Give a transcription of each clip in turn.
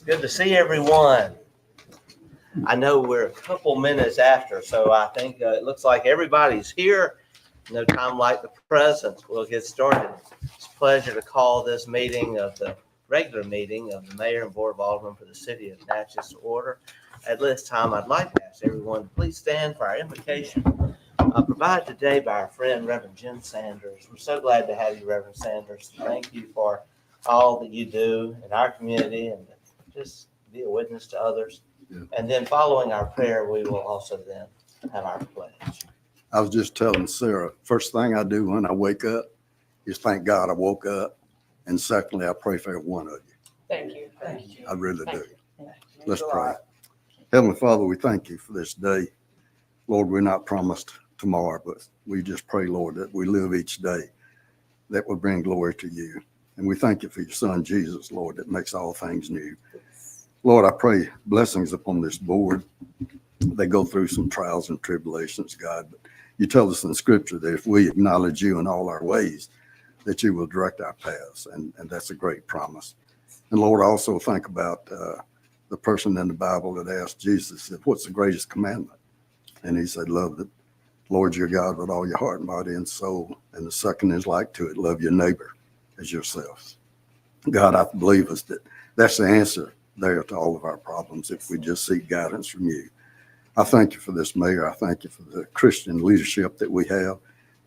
Good to see everyone. I know we're a couple minutes after, so I think it looks like everybody's here. No time like the present. We'll get started. It's a pleasure to call this meeting of the regular meeting of the Mayor and Board of Aldermen for the City of Natchez to order. At this time, I'd like to ask everyone to please stand for our invocation provided today by our friend Reverend Jen Sanders. We're so glad to have you, Reverend Sanders. Thank you for all that you do in our community and just be a witness to others. Yeah. And then following our prayer, we will also then have our pledge. I was just telling Sarah, first thing I do when I wake up is thank God I woke up. And secondly, I pray for every one of you. Thank you. Thank you. I really do. You. Let's pray. Heavenly Father, we thank you for this day. Lord, we're not promised tomorrow, but we just pray, Lord, that we live each day that will bring glory to you. And we thank you for your son, Jesus, Lord, that makes all things new. Lord, I pray blessings upon this board. They go through some trials and tribulations, God. But you tell us in Scripture that if we acknowledge you in all our ways, that you will direct our paths. And that's a great promise. And Lord, I also think about the person in the Bible that asked Jesus, what's the greatest commandment? And he said, love the Lord your God with all your heart, body, and soul. And the second is like to it, love your neighbor as yourself. God, I believe us that that's the answer there to all of our problems if we just seek guidance from you. I thank you for this mayor. I thank you for the Christian leadership that we have.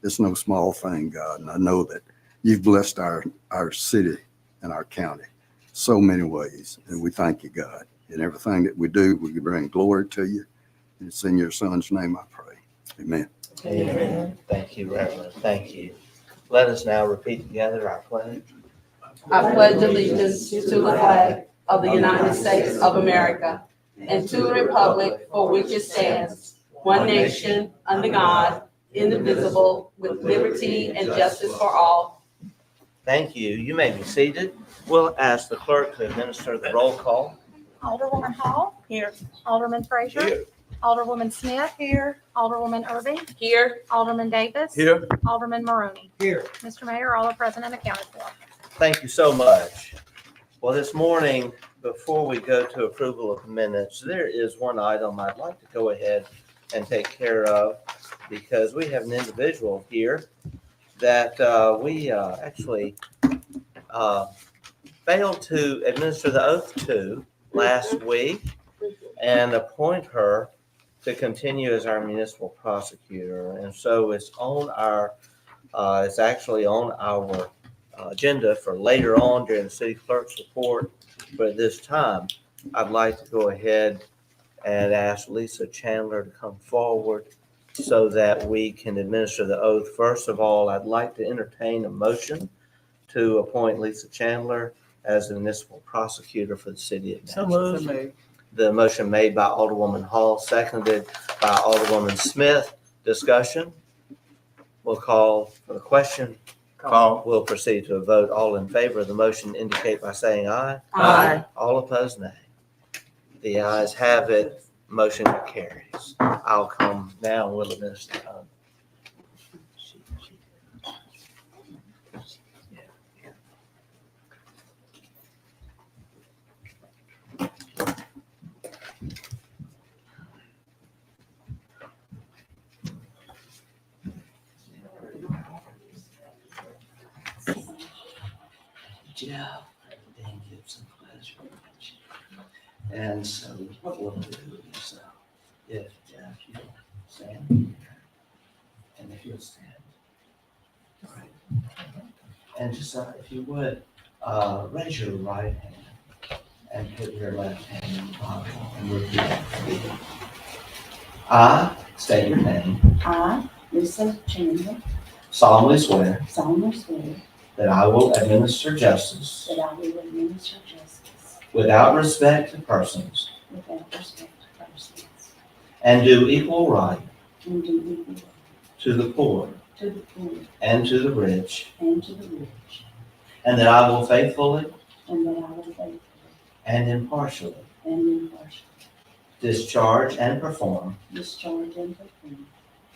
It's no small thing, God. And I know that you've blessed our city and our county so many ways. And we thank you, God. In everything that we do, we bring glory to you. And it's in your son's name I pray. Amen. Amen. Thank you, Reverend. Thank you. Let us now repeat together our pledge. I pledge allegiance to the flag of the United States of America and to the republic for which it stands, one nation, under God, indivisible, with liberty and justice for all. Thank you. You may be seated. We'll ask the clerk to administer the roll call. Alderwoman Hall. Here. Alderman Frazier. Here. Alderwoman Smith. Here. Alderwoman Irving. Here. Alderman Davis. Here. Alderman Maroney. Here. Mr. Mayor, all are present and accounted for. Thank you so much. Well, this morning, before we go to approval of minutes, there is one item I'd like to go ahead and take care of because we have an individual here that we actually failed to administer the oath to last week and appoint her to continue as our municipal prosecutor. And so it's on our, it's actually on our agenda for later on during the city clerk's report. But at this time, I'd like to go ahead and ask Lisa Chandler to come forward so that we can administer the oath. First of all, I'd like to entertain a motion to appoint Lisa Chandler as the municipal prosecutor for the city of Natchez. So moved. The motion made by Alderwoman Hall, seconded by Alderwoman Smith. Discussion. We'll call for the question. Call. We'll proceed to a vote. All in favor of the motion indicate by saying aye. Aye. All opposed, nay. The ayes have it. Motion carries. I'll come now and we'll administer the oath. Jeff, Dan Gibson, pleasure. And so what we'll do is if Jeff, you stand here, and if you'll stand. All right. And just if you would, raise your right hand and put your left hand in the Bible and repeat after me. I state your name. I, Lisa Chandler, Solemnly swear solemnly swear that I will administer justice that I will administer justice without respect to persons without respect to persons and do equal right and do equal to the poor to the poor and to the rich, and to the rich, and that I will faithfully and that I will faithfully and impartially and impartially discharge and perform discharge and perform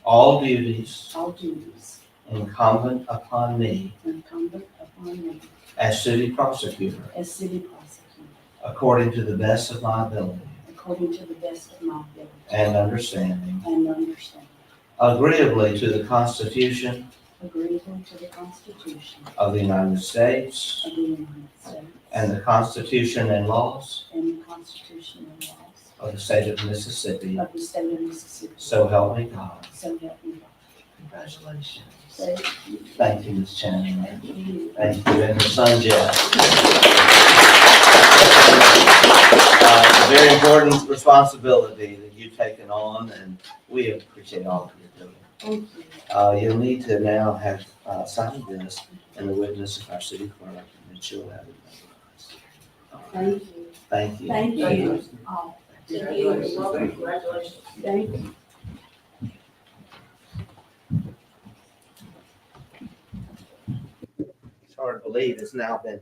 all duties all duties incumbent upon me incumbent upon me as city prosecutor as city prosecutor according to the best of my ability according to the best of my ability and understanding, and understanding, agreeably to the Constitution agreeable to the Constitution of the United States of the United States and the Constitution and laws and the Constitution and laws of the state of Mississippi. of the state of Mississippi. So help me God. So help me God. Congratulations. Thank you. Thank you, Ms. Chandler. Thank you. Thank you, and your son Jeff. It's a very important responsibility that you've taken on, and we appreciate all that you're doing. Thank you. You'll need to now have signed this and the witness of our city clerk, and then she'll have it Thank memorized. you. Thank you. Thank you. Oh, thank you. Congratulations. Thank you. It's hard to believe it's now been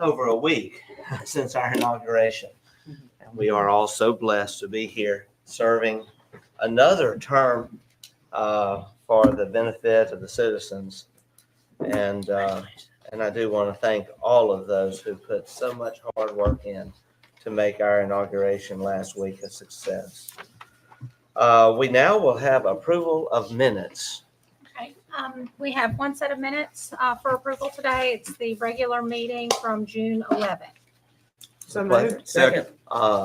over a week since our inauguration. And we are all so blessed to be here serving another term for the benefit of the citizens. And I do want to thank all of those who put so much hard work in to make our inauguration last week a success. We now will have approval of minutes. Okay, we have one set of minutes for approval today. It's the regular meeting from June 11th. So Pleasure. moved. Second.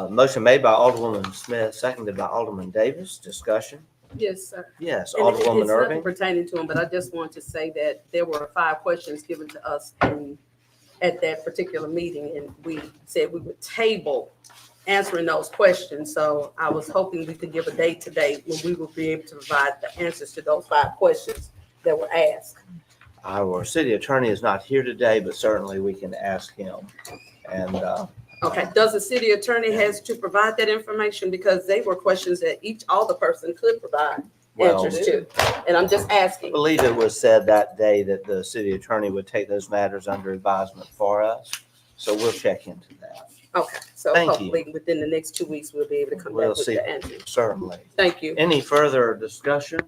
Motion made by Alderwoman Smith, seconded by Alderman Davis. Discussion? Yes, sir. Yes, And Alderwoman it's nothing Irving. pertaining to him, but I just want to say that there were 5 questions given to us at that particular meeting, and we said we would table answering those questions. So I was hoping we could give a date today when we will be able to provide the answers to those 5 questions that were asked. Our city attorney is not here today, but certainly we can ask him. And Okay, does the city attorney has to provide that information? Because they were questions that all the person could provide well, answers to. And I'm just I asking. believe it was said that day that the city attorney would take those matters under advisement for us. So we'll check into that. Okay, so Thank you. hopefully within the next 2 weeks, we'll be able to come We'll back with see. the answer. Certainly. Thank you. Any further discussion?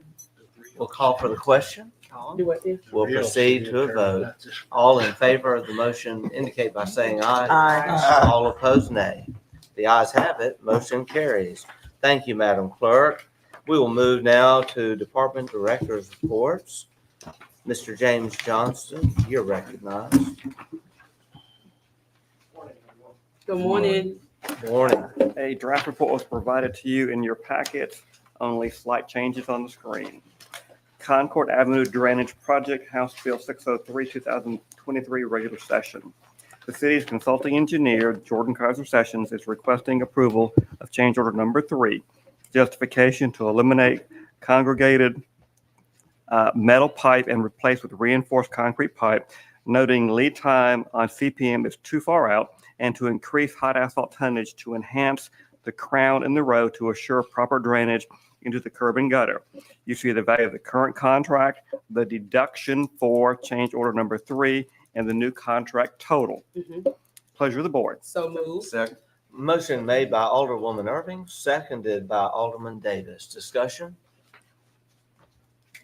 We'll call for the question. Do what then? We'll proceed to a vote. All in favor of the motion indicate by saying aye. Aye. All opposed, nay. The ayes have it. Motion carries. Thank you, Madam Clerk. We will move now to Department Directors' reports. Mr. James Johnston, you're recognized. Good morning. Morning. A draft report was provided to you in your packet, only slight changes on the screen. Concord Avenue Drainage Project, House Bill 603, 2023, regular session. The city's consulting engineer, Jordan Kaiser Sessions, is requesting approval of change order number 3, justification to eliminate congregated metal pipe and replace with reinforced concrete pipe, noting lead time on CPM is too far out, and to increase hot asphalt tonnage to enhance the crown in the road to assure proper drainage into the curb and gutter. You see the value of the current contract, the deduction for change order number 3, and the new contract total. Mhm. Pleasure of the board. So moved. Motion made by Alderwoman Irving, seconded by Alderman Davis. Discussion?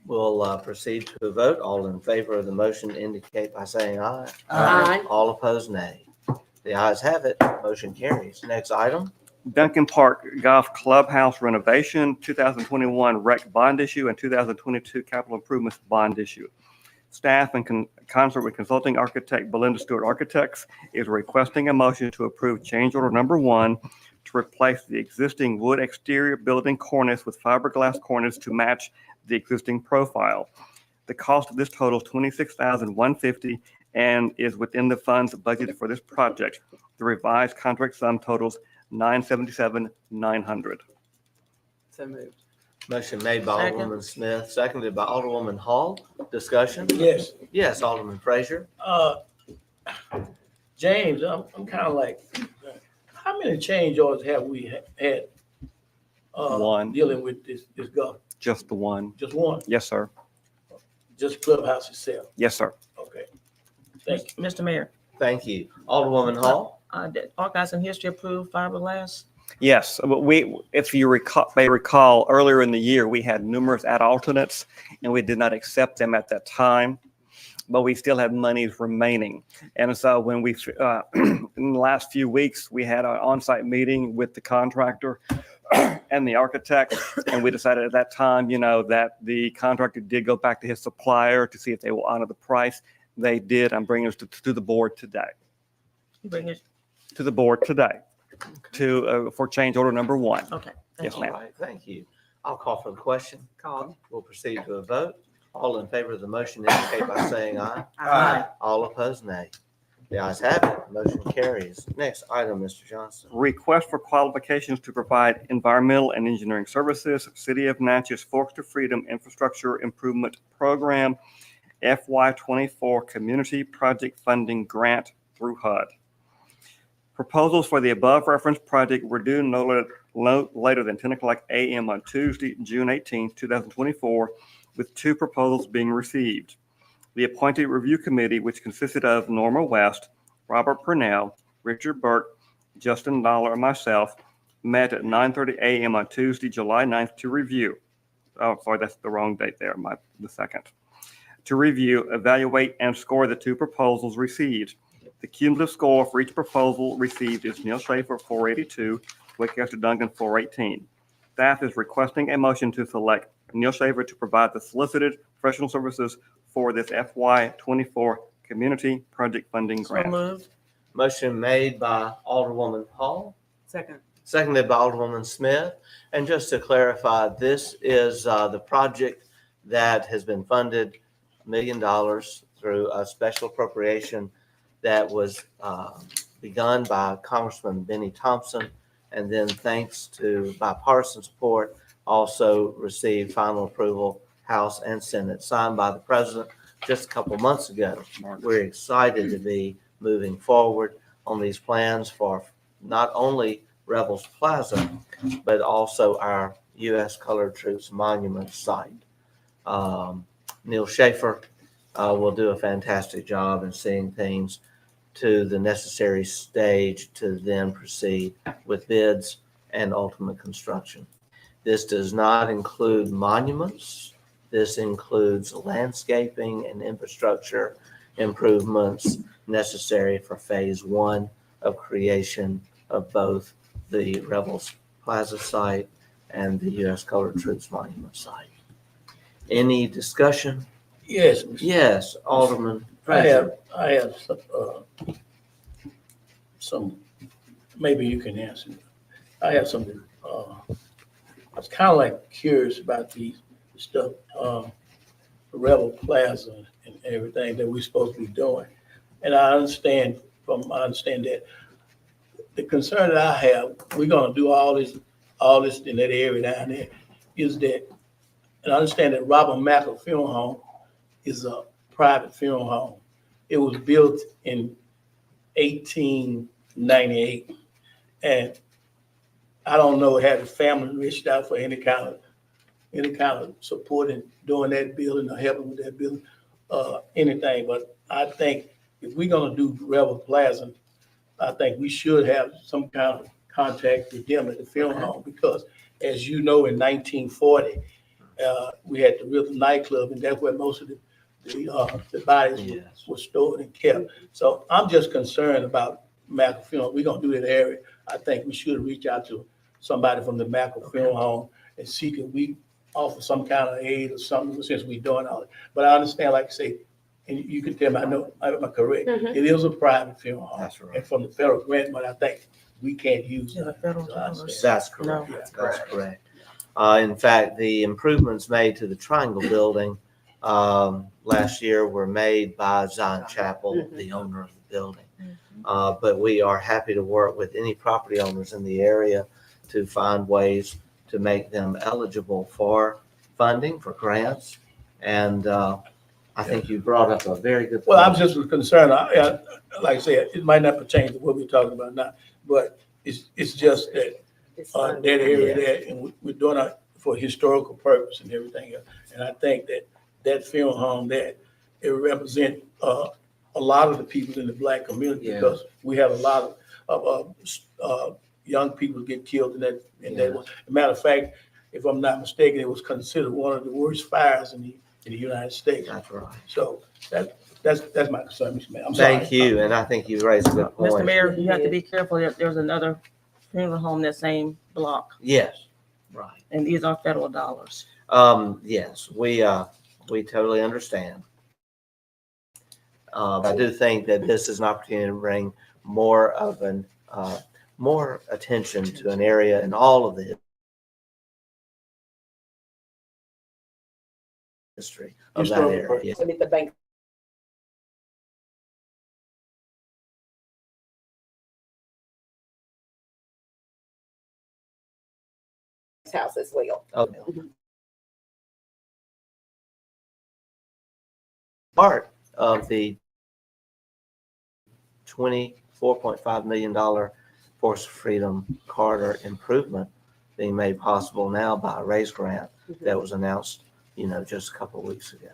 We'll proceed to a vote. All in favor of the motion indicate by saying aye. Aye. All opposed, nay. The ayes have it. Motion carries. Next item. Duncan Park Golf Clubhouse renovation, 2021 rec bond issue, and 2022 capital improvements bond issue. Staff in concert with consulting architect Belinda Stewart Architects is requesting a motion to approve change order number 1 to replace the existing wood exterior building cornice with fiberglass cornice to match the existing profile. The cost of this total is $26,150 and is within the funds budgeted for this project. The revised contract sum totals $977,900. So moved. Motion made by Alderwoman Smith, seconded by Alderwoman Hall. Discussion? Yes, Yes, Alderman Frazier. James, I'm kind of like, how many change orders have we had? One. Dealing with this government? Just the one. Just one, Yes, sir. just clubhouse itself? Yes, sir. Okay. Thank you. Mr. Mayor, Thank you. Alderwoman Hall. did Archives and History approve fiberglass? Yes, but if you may recall, earlier in the year, we had numerous ad alternates, and we did not accept them at that time. but we still have monies remaining. And so when we, in the last few weeks, we had an on-site meeting with the contractor and the architect, and we decided at that time, that the contractor did go back to his supplier to see if they will honor the price. They did. I'm bringing this to the board today. Bring it, To the board today for change order number 1. okay. Yes, All ma'am. right, thank you. I'll call for the question. Called. We'll proceed to a vote. All in favor of the motion indicate by saying aye. Aye. All opposed, nay. The ayes have it. Motion carries. Next item, Mr. Johnson. Request for qualifications to provide environmental and engineering services, City of Natchez Forks to Freedom Infrastructure Improvement Program, FY24 Community Project Funding Grant through HUD. Proposals for the above referenced project were due no later than 10 o'clock a.m. on Tuesday, June 18, 2024, with 2 proposals being received. The appointed review committee, which consisted of Norma West, Robert Purnell, Richard Burke, Justin Dollar, and myself, met at 9:30 a.m. on Tuesday, July 9th to review. Oh, sorry, that's the wrong date there, the 2nd. To review, evaluate, and score the 2 proposals received. The cumulative score for each proposal received is Neil Schaefer, 482, Wickester Duncan, 418. Staff is requesting a motion to select Neil Schaefer to provide the solicited professional services for this FY24 Community Project Funding So Grant. moved. Motion made by Alderwoman Hall, Second. seconded by Alderwoman Smith. And just to clarify, this is the project that has been funded $1 million through a special appropriation that was begun by Congressman Benny Thompson, and then thanks to bipartisan support, also received final approval, House and Senate, signed by the President just a couple months ago. We're excited to be moving forward on these plans for not only Rebels Plaza, but also our U.S. Colored Troops Monument site. Neil Schaefer will do a fantastic job in seeing things to the necessary stage to then proceed with bids and ultimate construction. This does not include monuments. This includes landscaping and infrastructure improvements necessary for phase 1 of creation of both the Rebels Plaza site and the U.S. Colored Troops Monument site. Any discussion? Yes. Mr. Yes, Alderman. I have some, maybe you can answer. I have something, I was kind of like curious about these stuff, Rebel Plaza and everything that we're supposed to be doing. And I understand that the concern that I have, we're gonna do all this in that area down there, is that, and I understand that Robert Mackle Funeral Home is a private funeral home. It was built in 1898. And I don't know, had the family reached out for any kind of support in doing that building or helping with that building, anything. But I think if we're gonna do Rebel Plaza, I think we should have some kind of contact with them at the funeral home, because as you know, in 1940, we had the River nightclub, and that's where most of the bodies were stored and kept. So I'm just concerned about Mackle Funeral. We're gonna do that area. I think we should reach out to somebody from the Mackle Funeral Home and see if we offer some kind of aid or something, since we're doing all it. But I understand, like I say, and you can tell me, I know, am I correct? Mhm. It is a private funeral home. That's right. And from the federal grant, but I think we can't use Yeah, it. federal So I dollars. understand. That's correct. No. That's correct. In fact, the improvements made to the Triangle Building last year were made by Zion Chapel, the owner of the building. But we are happy to work with any property owners in the area to find ways to make them eligible for funding, for grants. And I think you brought up a very good point. Well, I'm just concerned, like I said, it might not pertain to what we're talking about now, but it's just that that area there, and we're doing it for historical purpose and everything else. And I think that funeral home there, it represents a lot of the people in the Black community, because we have a lot of young people get killed in that one. As a matter of fact, if I'm not mistaken, it was considered one of the worst fires in in the United States. That's right. So that's my concern, Mr. Mayor. I'm sorry. Thank you, and I think you raised a good Mr. point. Mayor, you have to be careful. There's another funeral home in that same block, Yes, right. and these are federal dollars. Yes, we totally understand. I do think that this is an opportunity to bring more of more attention to an area in all of the history of that area. With the bank house as well. Okay. Part of the $24.5 million Force Freedom Corridor improvement being made possible now by a raise grant that was announced, just a couple of weeks ago.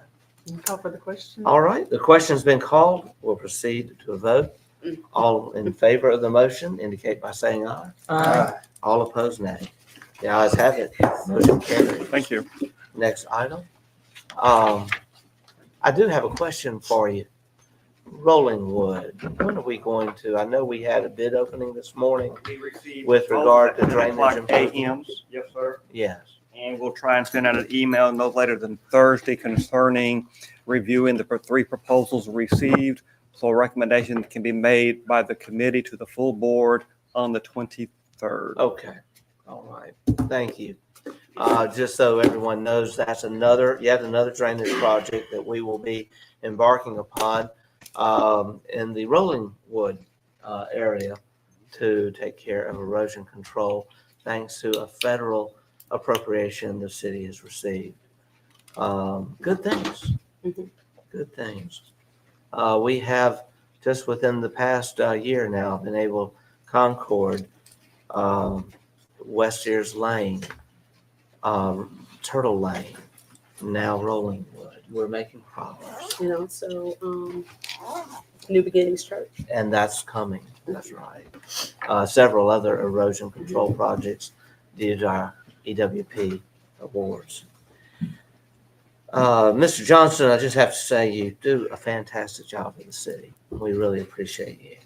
Call for the question. All right, the question's been called. We'll proceed to a vote. All in favor of the motion indicate by saying aye. All opposed, nay. The ayes have it. Motion carries. Thank you. Next item. I do have a question for you. Rolling Wood, when are we going to, I know we had a bid opening this morning. With regard to drainage AMs, yes, sir. Yes. And we'll try and send out an email no later than Thursday concerning reviewing the 3 proposals received. So a recommendation can be made by the committee to the full board on the 23rd. Okay. All right. Thank you. Just so everyone knows, that's yet another drainage project that we will be embarking upon in the Rolling Wood area to take care of erosion control, thanks to a federal appropriation the city has received. Good things. Good things. We have just within the past year now been able Concord, West Ears Lane, Turtle Lane, now Rolling Wood. We're making progress. So New Beginnings Church. And that's coming. That's right. Several other erosion control projects due to our EWP awards. Mr. Johnson, I just have to say you do a fantastic job for the city. We really appreciate you.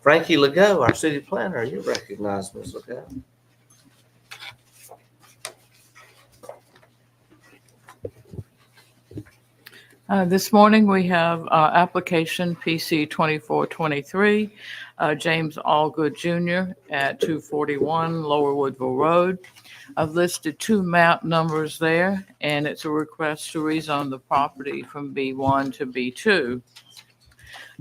Frankie Legault, our city planner, you recognize Ms. Legault. This morning, we have application PC 2423, James Allgood Jr. at 241 Lower Woodville Road. I've listed 2 map numbers there, and it's a request to rezone the property from B1 to B2.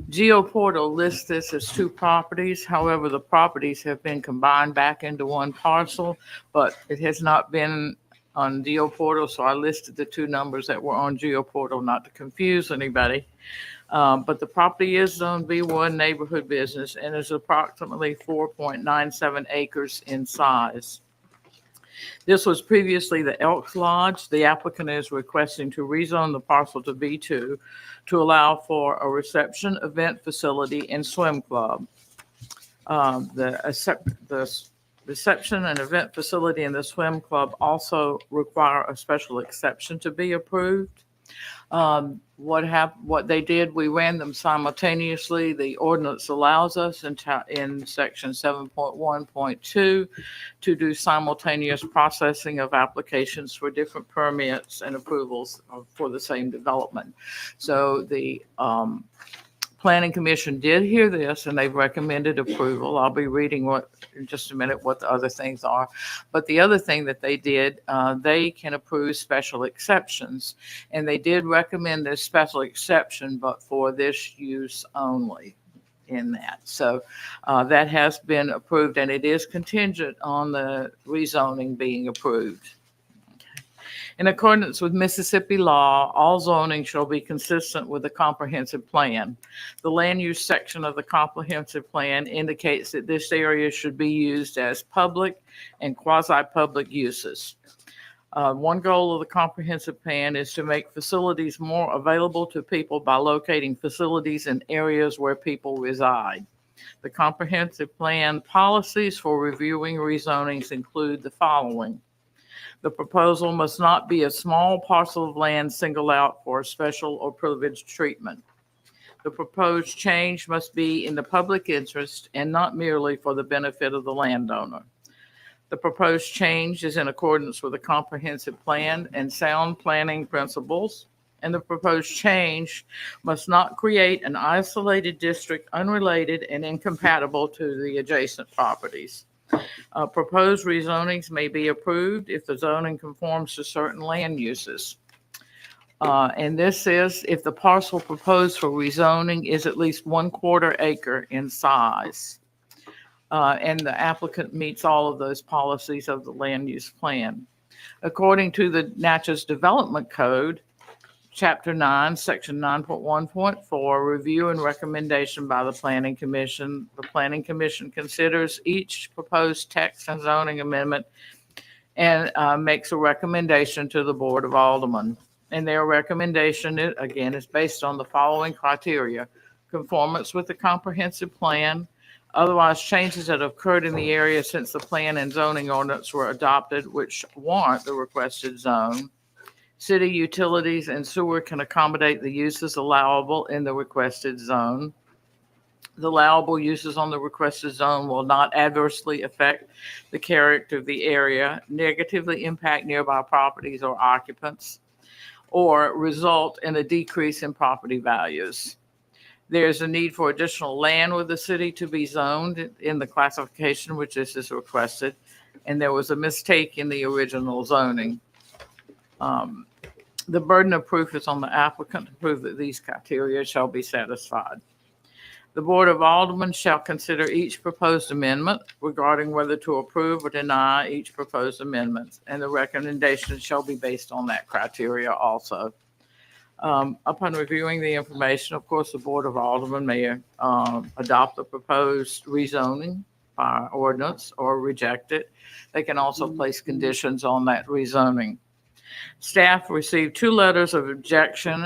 GeoPortal lists this as 2 properties. However, the properties have been combined back into one parcel, but it has not been on GeoPortal, so I listed the 2 numbers that were on GeoPortal not to confuse anybody. But the property is zoned B1 neighborhood business and is approximately 4.97 acres in size. This was previously the Elks Lodge. The applicant is requesting to rezone the parcel to B2 to allow for a reception, event facility, and swim club. The reception and event facility and the swim club also require a special exception to be approved. What they did, we ran them simultaneously. The ordinance allows us in section 7.1.2 to do simultaneous processing of applications for different permits and approvals for the same development. So the Planning Commission did hear this and they've recommended approval. I'll be reading in just a minute what the other things are. But the other thing that they did, they can approve special exceptions. And they did recommend this special exception, but for this use only in that. So that has been approved and it is contingent on the rezoning being approved. In accordance with Mississippi law, all zoning shall be consistent with the comprehensive plan. The land use section of the comprehensive plan indicates that this area should be used as public and quasi-public uses. One goal of the comprehensive plan is to make facilities more available to people by locating facilities in areas where people reside. The comprehensive plan policies for reviewing rezonings include the following. The proposal must not be a small parcel of land singled out for special or privileged treatment. The proposed change must be in the public interest and not merely for the benefit of the landowner. The proposed change is in accordance with a comprehensive plan and sound planning principles, and the proposed change must not create an isolated district unrelated and incompatible to the adjacent properties. Proposed rezonings may be approved if the zoning conforms to certain land uses. And this is if the parcel proposed for rezoning is at least 1/4 acre in size. And the applicant meets all of those policies of the land use plan. According to the Natchez Development Code, Chapter 9, Section 9.1.4, review and recommendation by the Planning Commission. The Planning Commission considers each proposed text and zoning amendment and makes a recommendation to the Board of Aldermen. And their recommendation, again, is based on the following criteria: conformance with the comprehensive plan, otherwise changes that have occurred in the area since the plan and zoning ordinance were adopted which warrant the requested zone. City utilities and sewer can accommodate the uses allowable in the requested zone. The allowable uses on the requested zone will not adversely affect the character of the area, negatively impact nearby properties or occupants, or result in a decrease in property values. There's a need for additional land with the city to be zoned in the classification which this is requested, and there was a mistake in the original zoning. The burden of proof is on the applicant to prove that these criteria shall be satisfied. The Board of Aldermen shall consider each proposed amendment regarding whether to approve or deny each proposed amendment, and the recommendation shall be based on that criteria also. Upon reviewing the information, of course, the Board of Aldermen may adopt the proposed rezoning by ordinance or reject it. They can also place conditions on that rezoning. Staff received 2 letters of objection,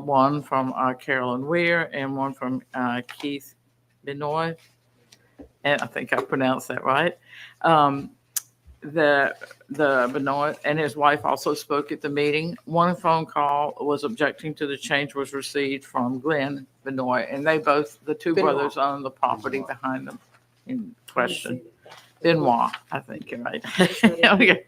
one from Carolyn Weir and one from Keith Benoit, and I think I pronounced that right. The Benoit and his wife also spoke at the meeting. One phone call was objecting to the change was received from Glenn Benoit, and they both, the 2 brothers, own the property behind them in question. Benoit, I think you're right. Okay.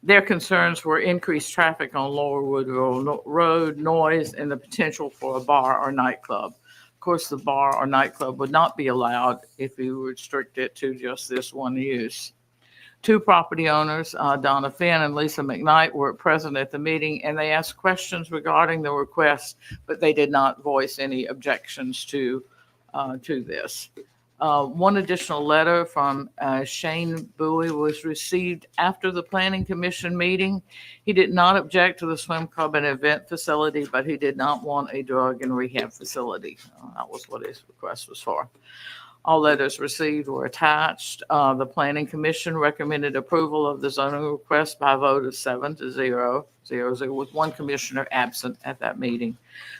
Their concerns were increased traffic on Lower Woodrow Road, noise, and the potential for a bar or nightclub. Of course, the bar or nightclub would not be allowed if you restrict it to just this one use. 2 property owners, Donna Finn and Lisa McKnight, were present at the meeting, and they asked questions regarding the request, but they did not voice any objections to this. One additional letter from Shane Bowie was received after the Planning Commission meeting. He did not object to the swim club and event facility, but he did not want a drug and rehab facility. That was what his request was for. All letters received were attached. The Planning Commission recommended approval of the zoning request by a vote of 7-0, with 1 commissioner absent at that meeting.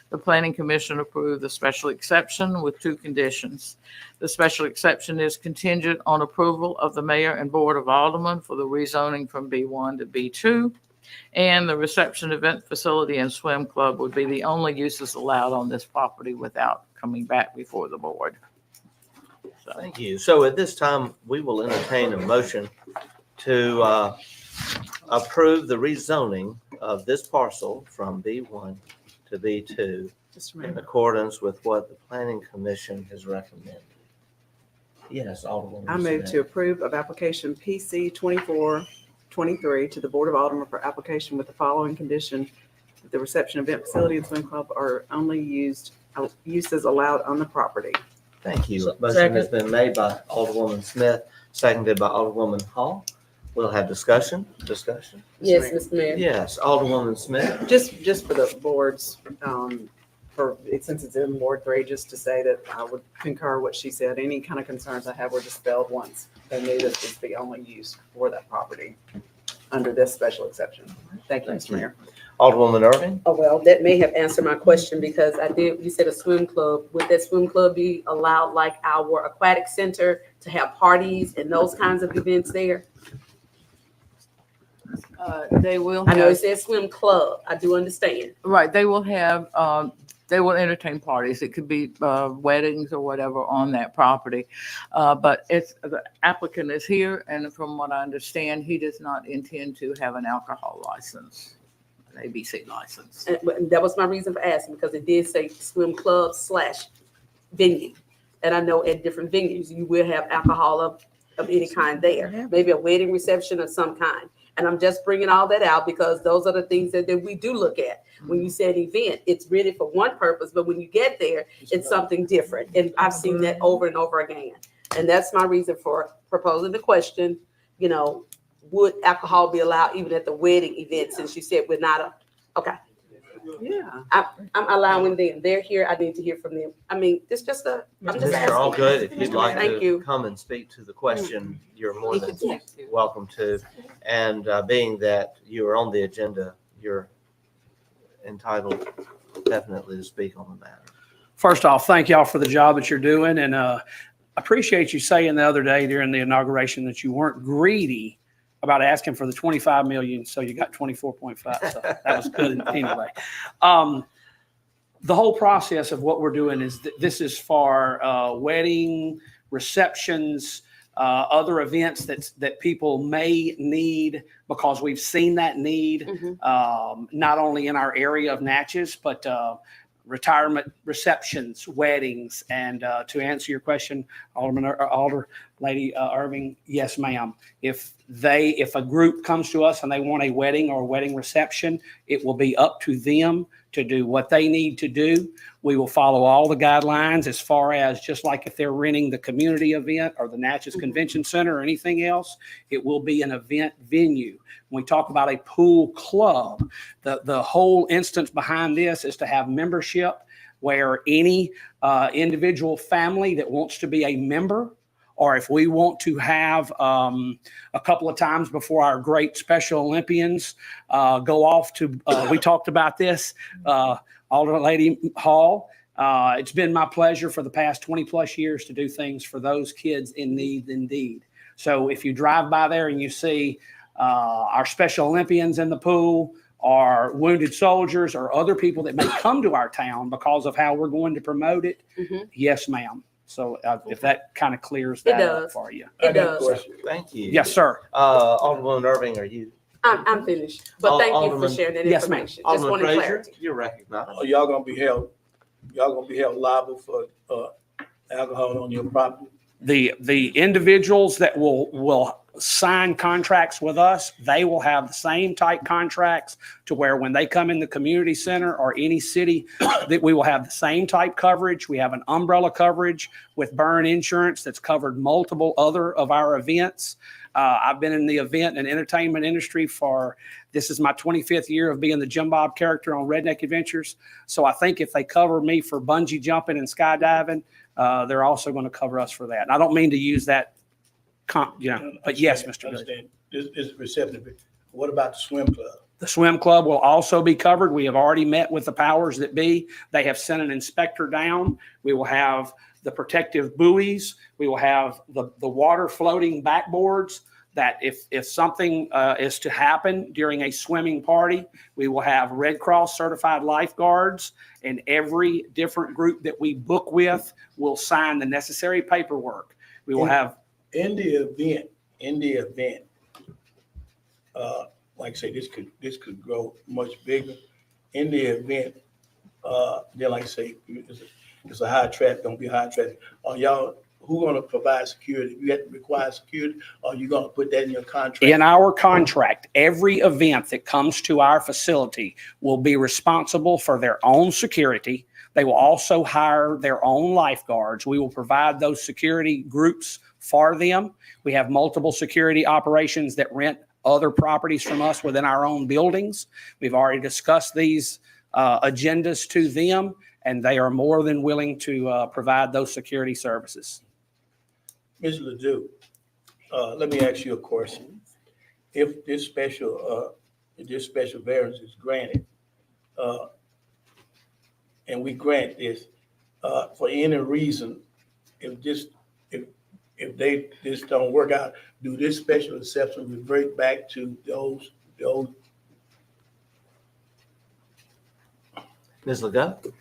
The Planning Commission approved the special exception with 2 conditions. The special exception is contingent on approval of the mayor and Board of Aldermen for the rezoning from B1 to B2, and the reception event facility and swim club would be the only uses allowed on this property without coming back before the board. Thank you. So at this time, we will entertain a motion to approve the rezoning of this parcel from B1 to B2 in accordance with what the Planning Commission has recommended. Yes, Alderwoman. I move Smith. to approve of application PC 2423 to the Board of Aldermen for application with the following condition: that the reception event facility and swim club are only uses allowed on the property. Thank you. So- Motion has been made by Alderwoman Smith, seconded by Alderwoman Hall. We'll have discussion. Yes, Mr. Mayor. Yes, Alderwoman Smith. Just for the boards, since it's in Ward 3, just to say that I would concur what she said. Any kind of concerns I have were dispelled once they knew this was the only use for that property under this special exception. Thank you, Mr. Mayor. Alderwoman Irving. Oh, well, that may have answered my question because you said a swim club. Would that swim club be allowed like our aquatic center to have parties and those kinds of events there? They will I know it have, says swim club. I do understand. right, they will entertain parties. It could be weddings or whatever on that property. But the applicant is here, and from what I understand, he does not intend to have an alcohol license, an ABC license. And that was my reason for asking, because it did say swim club / venue. And I know at different venues, you will have alcohol of any kind there, maybe a wedding reception of some kind. And I'm just bringing all that out because those are the things that we do look at. When you said event, it's really for one purpose, but when you get there, it's something different. And I've seen that over and over again. And that's my reason for proposing the question, would alcohol be allowed even at the wedding event, since you said we're not okay. Yeah. I'm allowing them. They're here. I need to hear from them. I mean, it's just I'm just Mr. asking. Allgood, if you'd like Thank to you. come and speak to the question, you're more than Yeah. welcome to. And being that you are on the agenda, you're entitled definitely to speak on the matter. First off, thank y'all for the job that you're doing. And appreciate you saying the other day during the inauguration that you weren't greedy about asking for the 25 million. So you got 24.5. So that was good anyway. The whole process of what we're doing is this is for wedding, receptions, other events that people may need, because we've seen that need, not only in our area of Natchez, but retirement receptions, weddings. And to answer your question, Alder Lady Irving, yes, ma'am. If a group comes to us and they want a wedding or a wedding reception, it will be up to them to do what they need to do. We will follow all the guidelines as far as, just like if they're renting the community event or the Natchez Convention Center or anything else, it will be an event venue. When we talk about a pool club, the whole instance behind this is to have membership where any individual family that wants to be a member, or if we want to have a couple of times before our great Special Olympians go off to, we talked about this, Alderman Lady Hall. It's been my pleasure for the past 20 plus years to do things for those kids in need indeed. So if you drive by there and you see our Special Olympians in the pool, or wounded soldiers, or other people that may come to our town because of how we're going to promote it, yes, ma'am. So if that kind of clears that up for you. It does. Thank you. Yes, sir. Alderman Irving, are you? I'm finished. But thank you for sharing that Yes, ma'am. information. Just Alderman wanted Frazier, clarity. you're recognized. Y'all gonna be held liable for alcohol on your property? The individuals that will sign contracts with us, they will have the same type contracts to where when they come in the community center or any city, that we will have the same type coverage. We have an umbrella coverage with Burn Insurance that's covered multiple other of our events. I've been in the event and entertainment industry this is my 25th year of being the Jim Bob character on Redneck Adventures. So I think if they cover me for bungee jumping and skydiving, they're also going to cover us for that. And I don't mean to use that, but yes, Mr. Good. This is receptive. What about the swim club? The swim club will also be covered. We have already met with the powers that be. They have sent an inspector down. We will have the protective buoys. We will have the water floating backboards that if something is to happen during a swimming party, we will have Red Cross certified lifeguards, and every different group that we book with will sign the necessary paperwork. We will have in the event, like I say, this could grow much bigger. In the event, then like I say, it's a high traffic, gonna be high traffic. Are y'all, who gonna provide security? You have to require security, or you gonna put that in your contract? In our contract, every event that comes to our facility will be responsible for their own security. They will also hire their own lifeguards. We will provide those security groups for them. We have multiple security operations that rent other properties from us within our own buildings. We've already discussed these agendas to them, and they are more than willing to provide those security services. Ms. Ledoux, let me ask you a question. If this special variance is granted, and we grant this, for any reason, if this don't work out, do this special exception revert back to those the old, Ms. Legault?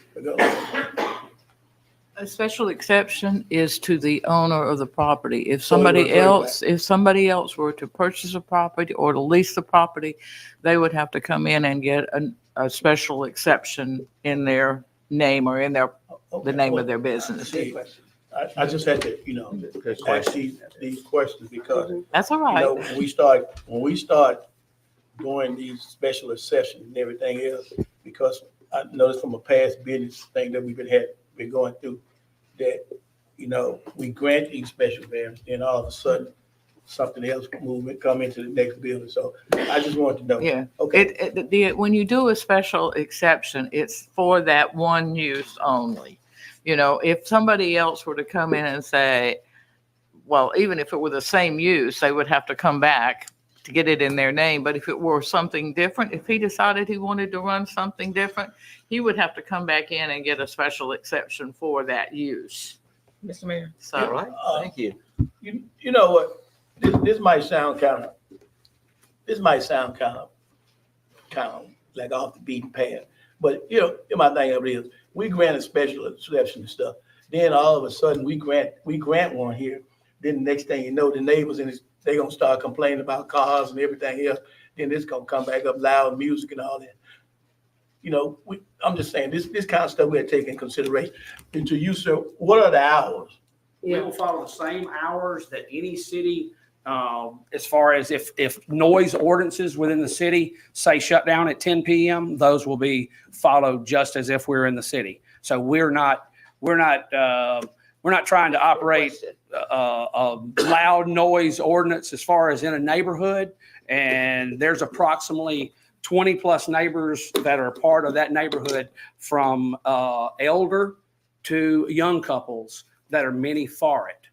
A special exception is to the owner of the property. If So it somebody revert back. else, if somebody else were to purchase a property or to lease the property, they would have to come in and get a special exception in their name or in the name of their business. See, I just had to, Good ask question. these questions because, That's all right. when we start doing these special exceptions and everything else, because I noticed from a past business thing that we've been going through, that, we grant these special variants, then all of a sudden, something else movement come into the next building. So I just wanted to know. Yeah. Okay. When you do a special exception, it's for that one use only. If somebody else were to come in and say, well, even if it were the same use, they would have to come back to get it in their name. But if it were something different, if he decided he wanted to run something different, he would have to come back in and get a special exception for that use. Mr. Mayor. So. All right, thank you. You know what? This might sound kind of like off the beaten path. But my thing of it is, we grant a special exception and stuff. Then all of a sudden we grant one here. Then the next thing you know, the neighbors they gonna start complaining about cars and everything else. Then it's gonna come back up, loud music and all that. I'm just saying this kind of stuff we have to take in consideration. And to you, sir, what are the hours? We will follow the same hours that any city, as far as if noise ordinances within the city say shut down at 10 p.m., those will be followed just as if we're in the city. So we're not trying to operate a loud noise ordinance as far as in a neighborhood. And there's approximately 20 plus neighbors that are part of that neighborhood, from elder to young couples that are many for it.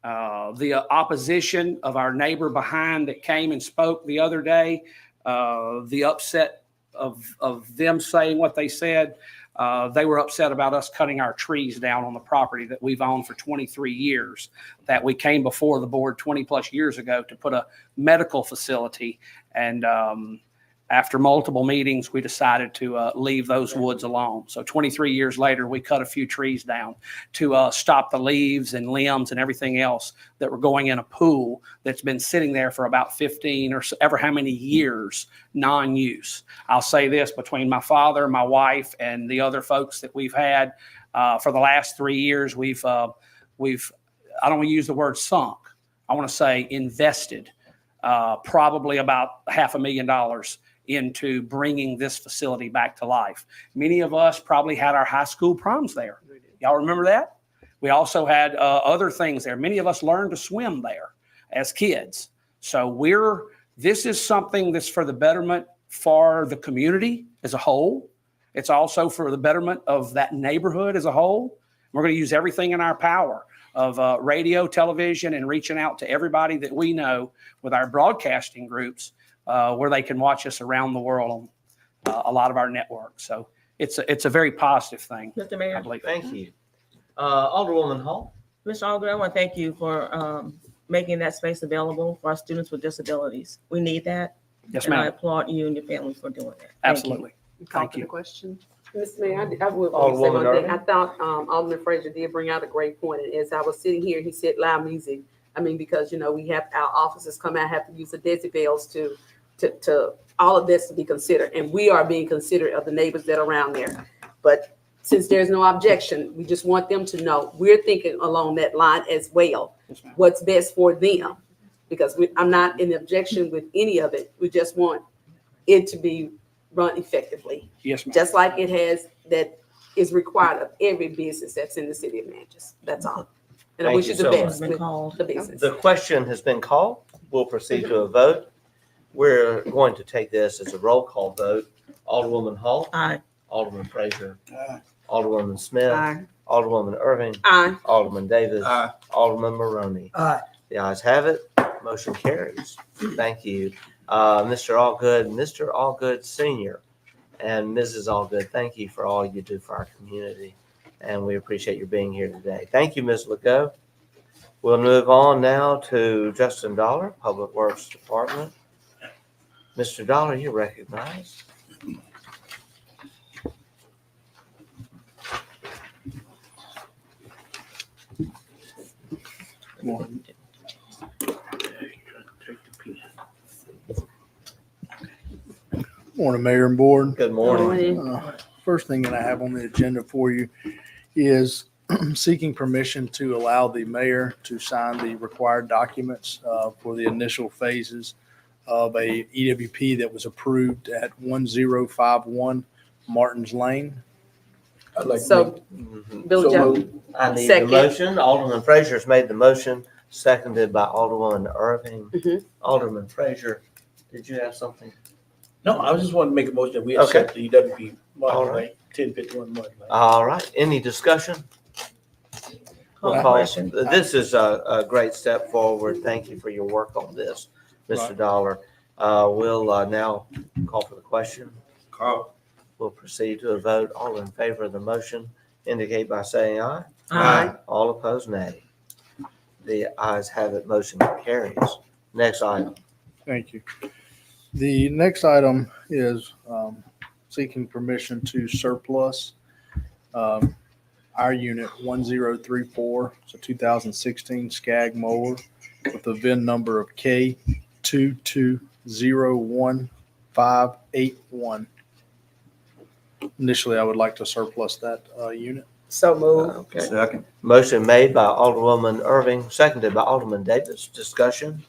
The opposition of our neighbor behind that came and spoke the other day, the upset of them saying what they said, they were upset about us cutting our trees down on the property that we've owned for 23 years, that we came before the board 20 plus years ago to put a medical facility. And after multiple meetings, we decided to leave those woods alone. So 23 years later, we cut a few trees down to stop the leaves and limbs and everything else that were going in a pool that's been sitting there for about 15 or ever how many years non-use. I'll say this, between my father, my wife, and the other folks that we've had for the last 3 years, we've I don't want to use the word sunk. I want to say invested probably about $500,000 into bringing this facility back to life. Many of us probably had our high school proms there. Y'all remember that? We also had other things there. Many of us learned to swim there as kids. So this is something that's for the betterment for the community as a whole. It's also for the betterment of that neighborhood as a whole. We're going to use everything in our power of radio, television, and reaching out to everybody that we know with our broadcasting groups, where they can watch us around the world on a lot of our networks. So it's a very positive thing. Mr. Mayor. I believe. Thank you. Alderwoman Hall? Mr. Alderman, I want to thank you for making that space available for our students with disabilities. We need that. Yes, And I ma'am. applaud you and your family for doing that. Thank you. Absolutely. Call Thank for the you. question. Mr. Mayor, I would want to say Alderwoman one thing. Irvin? I thought Alderman Frazier did bring out a great point. And as I was sitting here, he said loud music. I mean, because, we have our officers come out, have to use the decibels to all of this to be considered. And we are being considerate of the neighbors that are around there. But since there's no objection, we just want them to know we're thinking along that line as well. Yes, ma'am. What's best for them? Because I'm not in objection with any of it. We just want it to be run effectively, Yes, ma'am. just like it has that is required of every business that's in the city of Natchez. That's all. And I Thank wish you you the so best much. with Been called. the business. The question has been called. We'll proceed to a vote. We're going to take this as a roll call vote. Alderwoman Hall? Aye. Alderman Frazier? Aye. Alderwoman Smith? Aye. Alderwoman Irving? Aye. Alderman Davis? Aye. Alderman Maroney? Aye. The ayes have it. Motion carries. Thank you. Mr. Allgood Senior, and Mrs. Allgood, thank you for all you do for our community, and we appreciate your being here today. Thank you, Ms. Legault. We'll move on now to Justin Dollar, Public Works Department. Mr. Dollar, you're recognized. Morning, Mayor and Board. Good morning. First thing that I have on the agenda for you is seeking permission to allow the mayor to sign the required documents for the initial phases of a EWP that was approved at 1051 Martins Lane. I'd like to So, Mhm. Bill So Jones, moved. I need the Second. motion. Alderman Frazier's made the motion, seconded by Alderwoman Irving. Mhm. Alderman Frazier, did you have something? No, I just want to make a motion that we Okay. accept the EWP All Martin right. Lane, 1051 Martin Lane. All right, any discussion? Call We'll the call- question. This is a great step forward. Thank you for your work on this, Mr. Right. Dollar. We'll now call for the question. Call. We'll proceed to a vote. All in favor of the motion indicate by saying aye. Aye. All opposed, nay. The ayes have it, motion carries. Next item. Thank you. The next item is seeking permission to surplus our unit 1034. It's a 2016 Skag mower with the VIN number of K2201581. Initially, I would like to surplus that unit. so move. Okay. Second. Motion made by Alderwoman Irving, seconded by Alderman Davis. Discussion.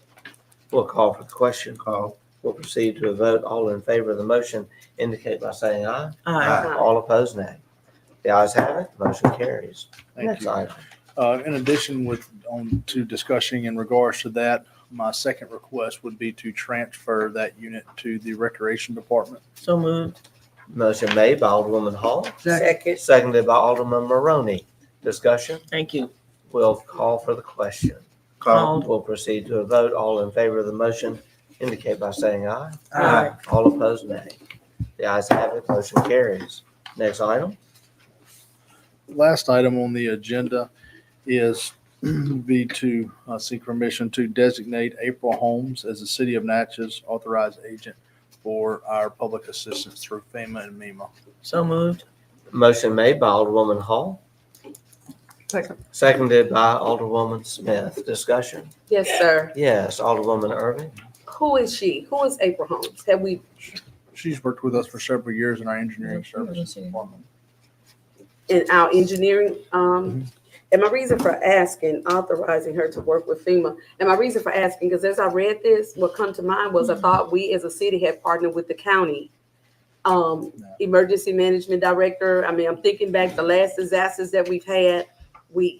We'll call for the question. Call. We'll proceed to a vote. All in favor of the motion indicate by saying aye. Aye. All opposed, nay. The ayes have it, motion carries. Thank Next you. item. In addition to discussing in regards to that, my second request would be to transfer that unit to the Recreation Department. So moved. Motion made by Alderwoman Hall, Second. seconded by Alderman Maroney. Discussion. Thank you. We'll call for the question. Called. We'll proceed to a vote. All in favor of the motion indicate by saying aye. Aye. All opposed, nay. The ayes have it, motion carries. Next item. Last item on the agenda is be to seek permission to designate April Holmes as the City of Natchez authorized agent for our public assistance through FEMA and MEMA. So moved. Motion made by Alderwoman Hall, Second. seconded by Alderwoman Smith. Discussion. Yes, sir. Yes, Alderwoman Irving. Who is she? Who is April Holmes? Have we, She's worked with us for several years in our engineering services department. in our engineering, and my reason for asking, authorizing her to work with FEMA, and my reason for asking, because as I read this, what come to mind was I thought we as a city had partnered with the county emergency management director. I mean, I'm thinking back the last disasters that we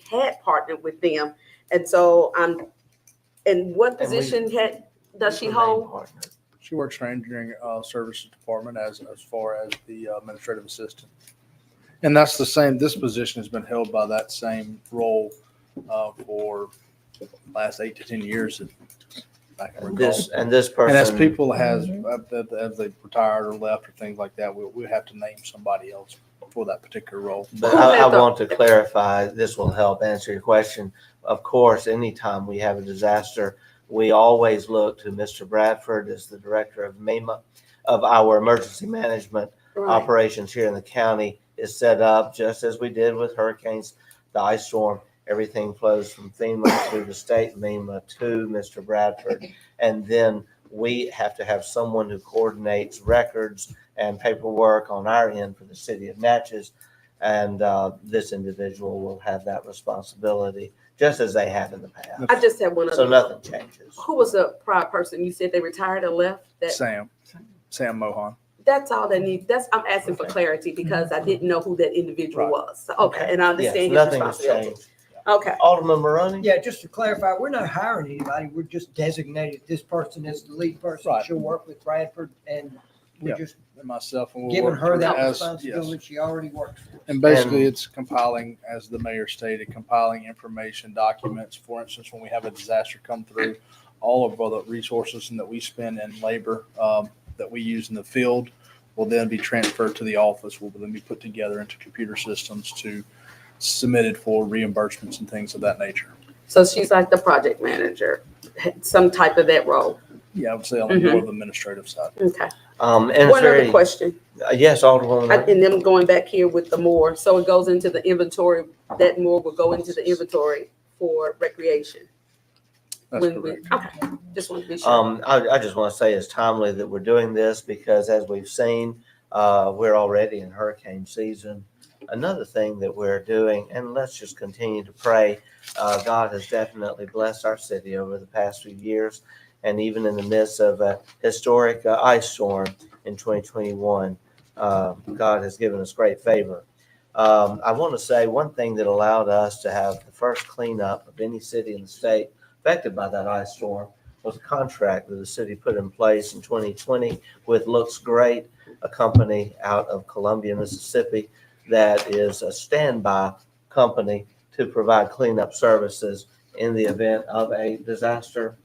had partnered with them. And so and what position does she hold? She works in our engineering services department as far as the administrative assistant. And that's the same, this position has been held by that same role for the last 8 to 10 years. If I can recall. This person. And as people as they've retired or left or things like that, we have to name somebody else for that particular role. But I want to clarify, this will help answer your question. Of course, anytime we have a disaster, we always look to Mr. Bradford as the director of MEMA, of our emergency management operations here in the county is set up just as we did with hurricanes, the ice storm. Everything flows from FEMA through the state MEMA to Mr. Bradford. And then we have to have someone who coordinates records and paperwork on our end for the city of Natchez. And this individual will have that responsibility, just as they have in the past. I just had one other. So nothing changes. Who was the prior person? You said they retired or left? Sam Mohan. That's all they need. I'm asking for clarity because I didn't know who that individual was. So, okay, and I understand his Nothing has responsibility. changed. Okay. Alderman Maroney? Yeah, just to clarify, we're not hiring anybody. We're just designated this person as the lead person. Right. She'll work with Bradford and we're just And myself. And we'll giving work her that as- responsibility. yes. She already works for us. And basically, it's compiling, as the mayor stated, compiling information, documents. For instance, when we have a disaster come through, all of the resources that we spend in labor that we use in the field will then be transferred to the office, will then be put together into computer systems to submitted for reimbursements and things of that nature. So she's like the project manager, some type of that role. Yeah, I would say on the more of administrative side. Okay. And it's One other very, question, yes, Alderwoman. and then going back here with the more, so it goes into the inventory, that more will go into the inventory for recreation. That's When we, correct. okay, just want to be sure. I just want to say it's timely that we're doing this because as we've seen, we're already in hurricane season. Another thing that we're doing, and let's just continue to pray, God has definitely blessed our city over the past few years. And even in the midst of a historic ice storm in 2021, God has given us great favor. I want to say one thing that allowed us to have the first cleanup of any city in the state affected by that ice storm was a contract that the city put in place in 2020 with Looks Great, a company out of Columbia, Mississippi, that is a standby company to provide cleanup services in the event of a disaster.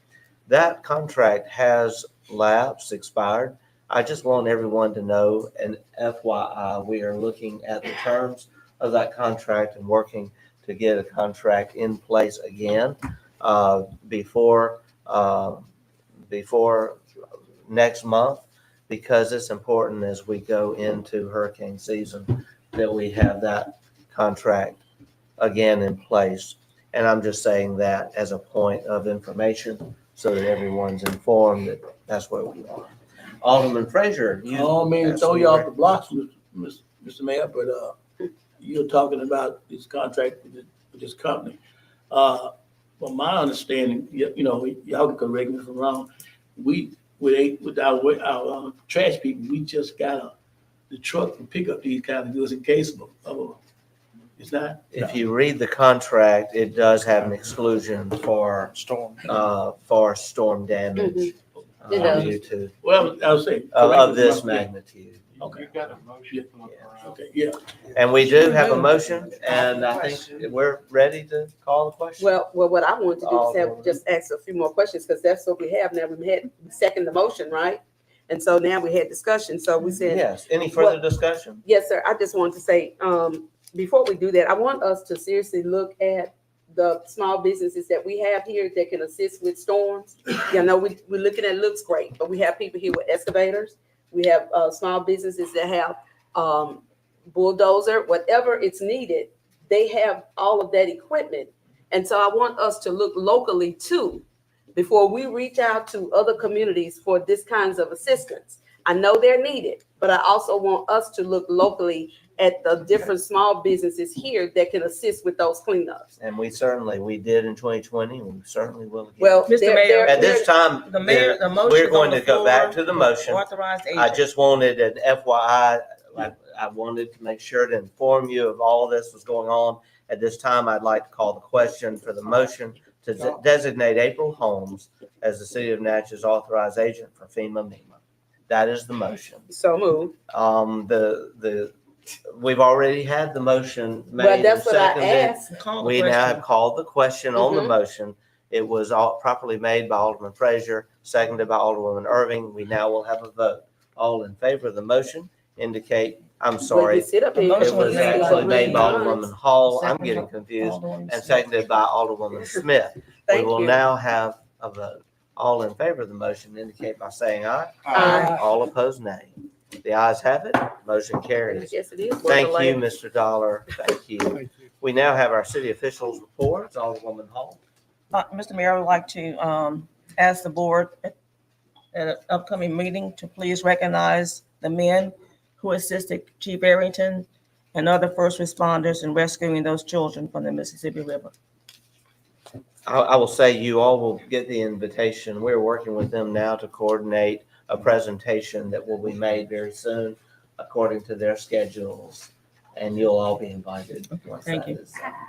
That contract has lapsed, expired. I just want everyone to know, and FYI, we are looking at the terms of that contract and working to get a contract in place again before next month, because it's important as we go into hurricane season that we have that contract again in place. And I'm just saying that as a point of information so that everyone's informed that that's where we are. Alderman Frazier, I don't mean to throw you off the blocks, Mr. Mayor, but you're talking about this contract with this company. From my understanding, you know, y'all can correct me if I'm wrong. With our trash people, we just got the truck to pick up these kind of goods in case of it's not. if you read the contract, it does have an exclusion for storm damage It does. due to Well, I was saying. of this magnitude. Okay. You got a motion. Okay, yeah. And we do have a motion, and I think we're ready to call the question. Well, what I wanted to do is just ask a few more questions, because that's what we have now. We had second the motion, right? And so now we had discussion, so we said. Yes, any further discussion? Yes, sir. I just wanted to say, before we do that, I want us to seriously look at the small businesses that we have here that can assist with storms. You know, we're looking at Looks Great, but we have people here with excavators. We have small businesses that have bulldozer, whatever it's needed. They have all of that equipment. And so I want us to look locally too, before we reach out to other communities for this kinds of assistance. I know they're needed, but I also want us to look locally at the different small businesses here that can assist with those cleanups. And we did in 2020, and we certainly will again. Well, Mr. Mayor, At this time, the mayor, the motion we're is going on to the go back floor to the motion. Authorized I agent. just wanted an FYI, I wanted to make sure to inform you of all this was going on. At this time, I'd like to call the question for the motion to designate April Holmes as the City of Natchez authorized agent for FEMA. That is the motion. So moved. We've already had the motion Well, made and that's what I seconded. asked. Call the We now question. have called the question on the Mhm. motion. It was all properly made by Alderman Frazier, seconded by Alderwoman Irving. We now will have a vote. All in favor of the motion indicate, I'm When you sorry, sit up The here, it motion was made by actually made by Alderman Alderwoman Hall. I'm Second getting by confused. Alderwoman And Smith. seconded by Alderwoman Smith. We Thank will you. now have a vote. All in favor of the motion indicate by saying aye. Aye. All opposed, nay. The ayes have it. Motion I carries. guess it is. Thank you, Mr. Dollar. Thank you. We now have our city officials' reports. Alderwoman Hall. Mr. Mayor, I would like to ask the board at an upcoming meeting to please recognize the men who assisted Chief Arrington and other first responders in rescuing those children from the Mississippi River. I will say you all will get the invitation. We're working with them now to coordinate a presentation that will be made very soon according to their schedules. And you'll all be invited. Thank you.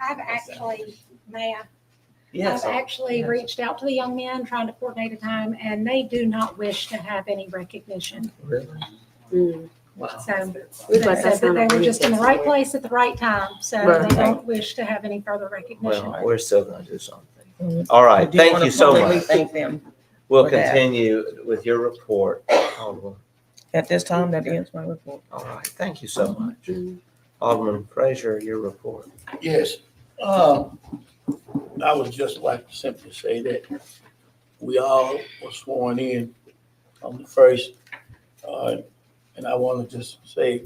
I've actually, may I? Yes. I've actually reached out to the young men trying to coordinate a time, and they do not wish to have any recognition. Really? Mm. Wow. So We'd they like said that that they kind of were just in the right somewhere. place at the right time, so Right. they don't wish to have any further recognition. Well, we're still going to do something. Mhm. All right. Do you Thank want you to so publicly much. Thank them. We'll for that? continue with your report. Alderman. At this time, that ends my report. All right. Thank you so much. Mhm. Alderman Frazier, your report. Yes. I would just like to simply say that we all were sworn in on the first. And I want to just say,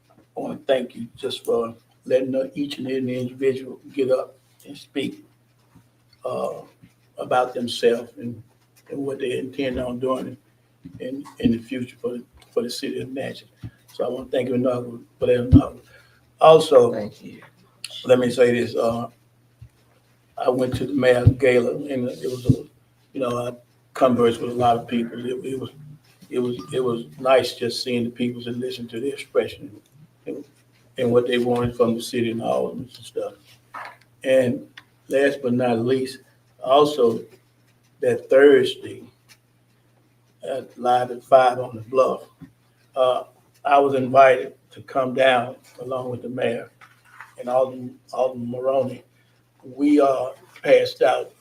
I want to thank you just for letting each and every individual get up and speak uh, about themselves and what they intend on doing in the future for the city of Natchez. So I want to thank you for that. Also, Thank you. let me say this. I went to the mayor's gala and it was, I conversed with a lot of people. It was nice just seeing the people and listening to their expression and what they wanted from the city and all and stuff. And last but not least, also that Thursday at Live at 5 on the Bluff, I was invited to come down along with the mayor and Alderman Maroney. We passed out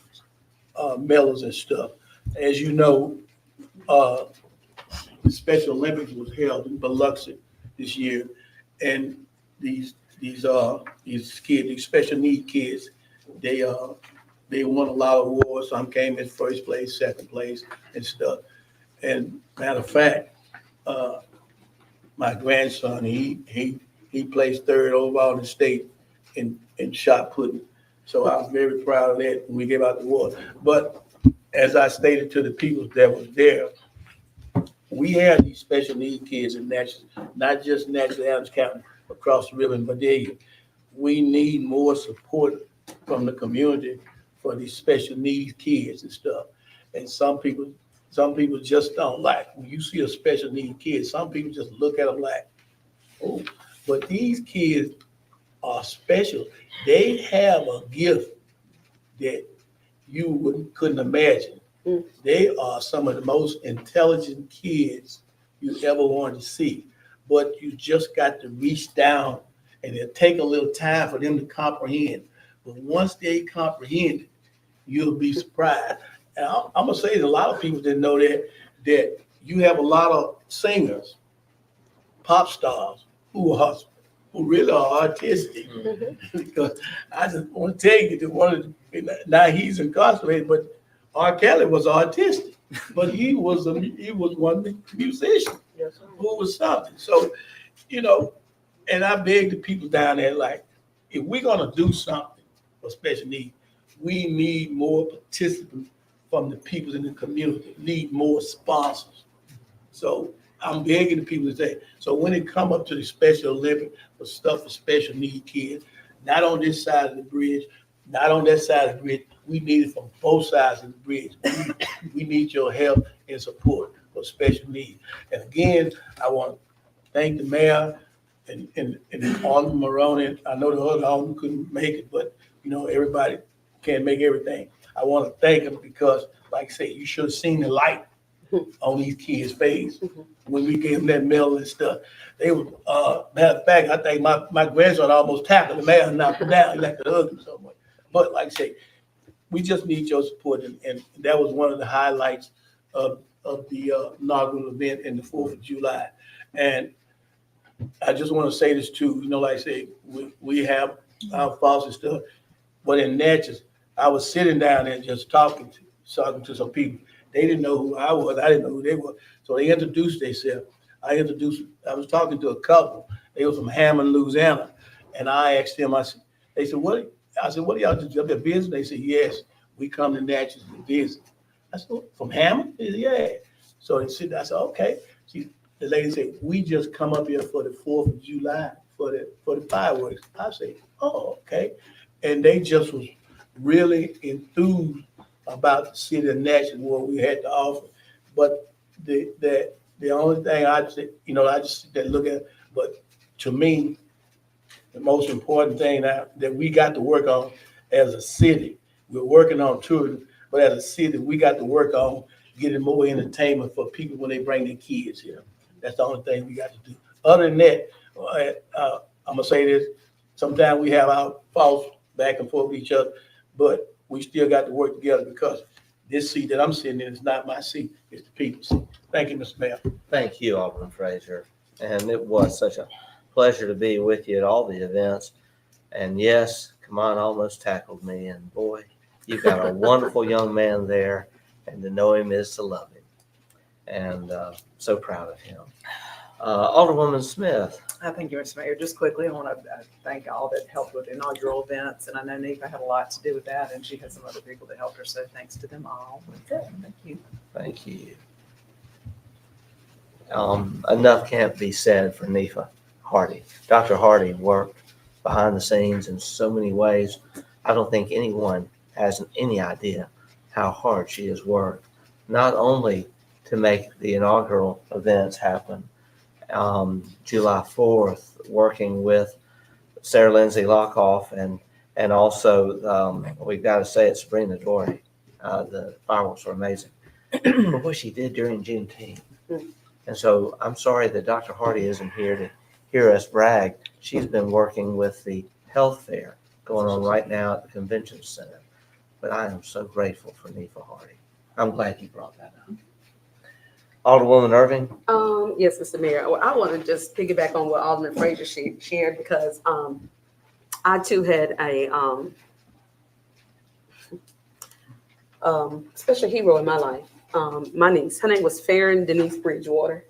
medals and stuff. As you know, the Special Olympics was held in Biloxi this year, and these kids, these special need kids, they won a lot of awards. Some came in first place, second place, and stuff. And matter of fact, my grandson, he placed third overall in the state in shot putting. So I was very proud of that when we gave out the award. But as I stated to the people that was there, we have these special need kids in Natchez, not just Natchez Adams County, across the river in Vidalia. We need more support from the community for these special needs kids and stuff. And some people just don't like. When you see a special need kid, some people just look at them like, oh, but these kids are special. They have a gift that you couldn't imagine. They are some of the most intelligent kids you ever want to see. But you just got to reach down and it'll take a little time for them to comprehend. But once they comprehend it, you'll be surprised. And I'm gonna say that a lot of people didn't know that you have a lot of singers, pop stars who really are artistic. Because I just want to tell you that now he's incarcerated, but R. Kelly was artistic, but he was one musician who was something. So, and I beg the people down there, like, if we're gonna do something for special needs, we need more participants from the people in the community, need more sponsors. So I'm begging the people to say, so when it come up to the Special Olympics for stuff for special need kids, not on this side of the bridge, not on that side of the bridge, we need it from both sides of the bridge. We need your help and support for special needs. And again, I want to thank the mayor and Alderman Maroney. I know the other alderman couldn't make it, but everybody can't make everything. I want to thank them because, like I say, you should have seen the light on these kids' face when we gave them that medal and stuff. They were, matter of fact, I think my grandson almost tackled the mayor and knocked him down. He like to hug him so much. But like I say, we just need your support, and that was one of the highlights of the inaugural event in the 4th of July. And I just want to say this too, like I say, we have our foster stuff, but in Natchez, I was sitting down there just talking to some people. They didn't know who I was. I didn't know who they were. So they introduced themselves. I was talking to a couple. They were from Hammond, Louisiana. And I asked them, they said, what? I said, what do y'all do? Up there business? They said, yes, we come to Natchez to visit. I said, from Hammond? They said, yeah. So they said, I said, okay. The lady said, we just come up here for the 4th of July for the fireworks. I said, oh, okay. And they just was really enthused about the city of Natchez, what we had to offer. But the only thing I just sit there and look at, but to me, the most important thing that we got to work on as a city, we're working on tourism, but as a city, we got to work on getting more entertainment for people when they bring their kids here. That's the only thing we got to do. Other than that, I'm gonna say this, sometimes we have our faults back and forth with each other, but we still got to work together because this seat that I'm sitting in is not my seat, it's the people's seat. Thank you, Mr. Mayor. Thank you, Alderman Frazier. And it was such a pleasure to be with you at all the events. And yes, Kamon almost tackled me. And boy, you've got a wonderful young man there. and to know him is to love him. And so proud of him. Alderwoman Smith. Thank you, Mr. Mayor. Just quickly, I want to thank all that helped with inaugural events, and I know Nifa had a lot to do with that, and she had some other people that helped her, so thanks to them all. Thank you. Thank you. Enough can't be said for Nifa Hardy. Dr. Hardy worked behind the scenes in so many ways. I don't think anyone has any idea how hard she has worked, not only to make the inaugural events happen, July 4th, working with Sarah Lindsay Lockoff and also, we've got to say it's Sabrina Dory. The fireworks were amazing. But what she did during Juneteenth. And so I'm sorry that Dr. Hardy isn't here to hear us brag. She's been working with the health fair going on right now at the convention center. But I am so grateful for Nifa Hardy. I'm glad you brought that up. Alderwoman Irving? Yes, Mr. Mayor. Well, I want to just piggyback on what Alderman Frazier shared because I too had a special hero in my life. My niece, her name was Farron Denise Bridgewater.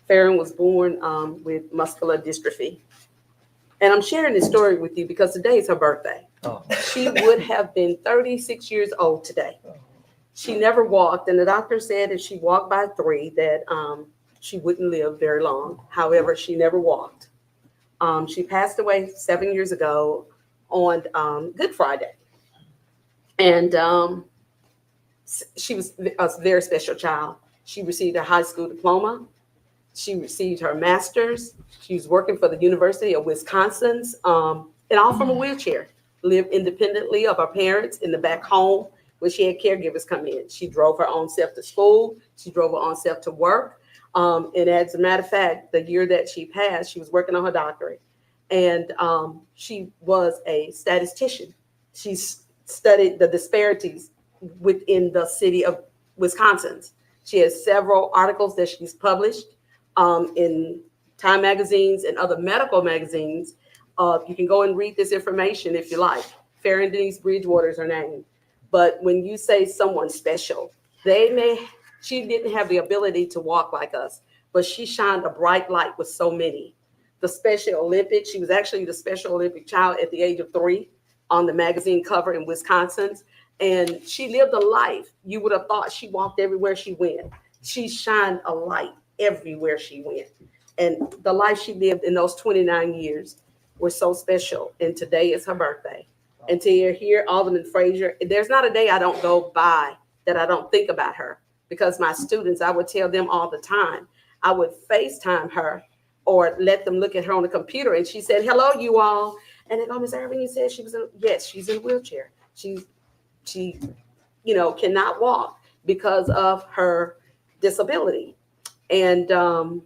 Farron was born with muscular dystrophy. And I'm sharing this story with you because today is her birthday. Oh. She would have been 36 years old today. She never walked, and the doctor said if she walked by 3 that she wouldn't live very long. However, she never walked. She passed away 7 years ago on Good Friday. And she was a very special child. She received a high school diploma. She received her master's. She was working for the University of Wisconsin's, and all from a wheelchair. Lived independently of her parents in the back home when she had caregivers come in. She drove her own self to school. She drove her own self to work. And as a matter of fact, the year that she passed, she was working on her doctorate. And she was a statistician. She studied the disparities within the city of Wisconsin. She has several articles that she's published in Time magazines and other medical magazines. You can go and read this information if you like. Farron Denise Bridgewater is her name. But when you say someone special, she didn't have the ability to walk like us, but she shined a bright light with so many. The Special Olympics, she was actually the Special Olympic child at the age of 3 on the magazine cover in Wisconsin. And she lived a life. You would have thought she walked everywhere she went. She shined a light everywhere she went. And the life she lived in those 29 years was so special. And today is her birthday. And to hear Alderman Frazier, there's not a day I don't go by that I don't think about her. Because my students, I would tell them all the time, I would FaceTime her or let them look at her on the computer. And she said, hello, you all. And they go, Ms. Irving, you said she was yes, she's in a wheelchair. She cannot walk because of her disability. And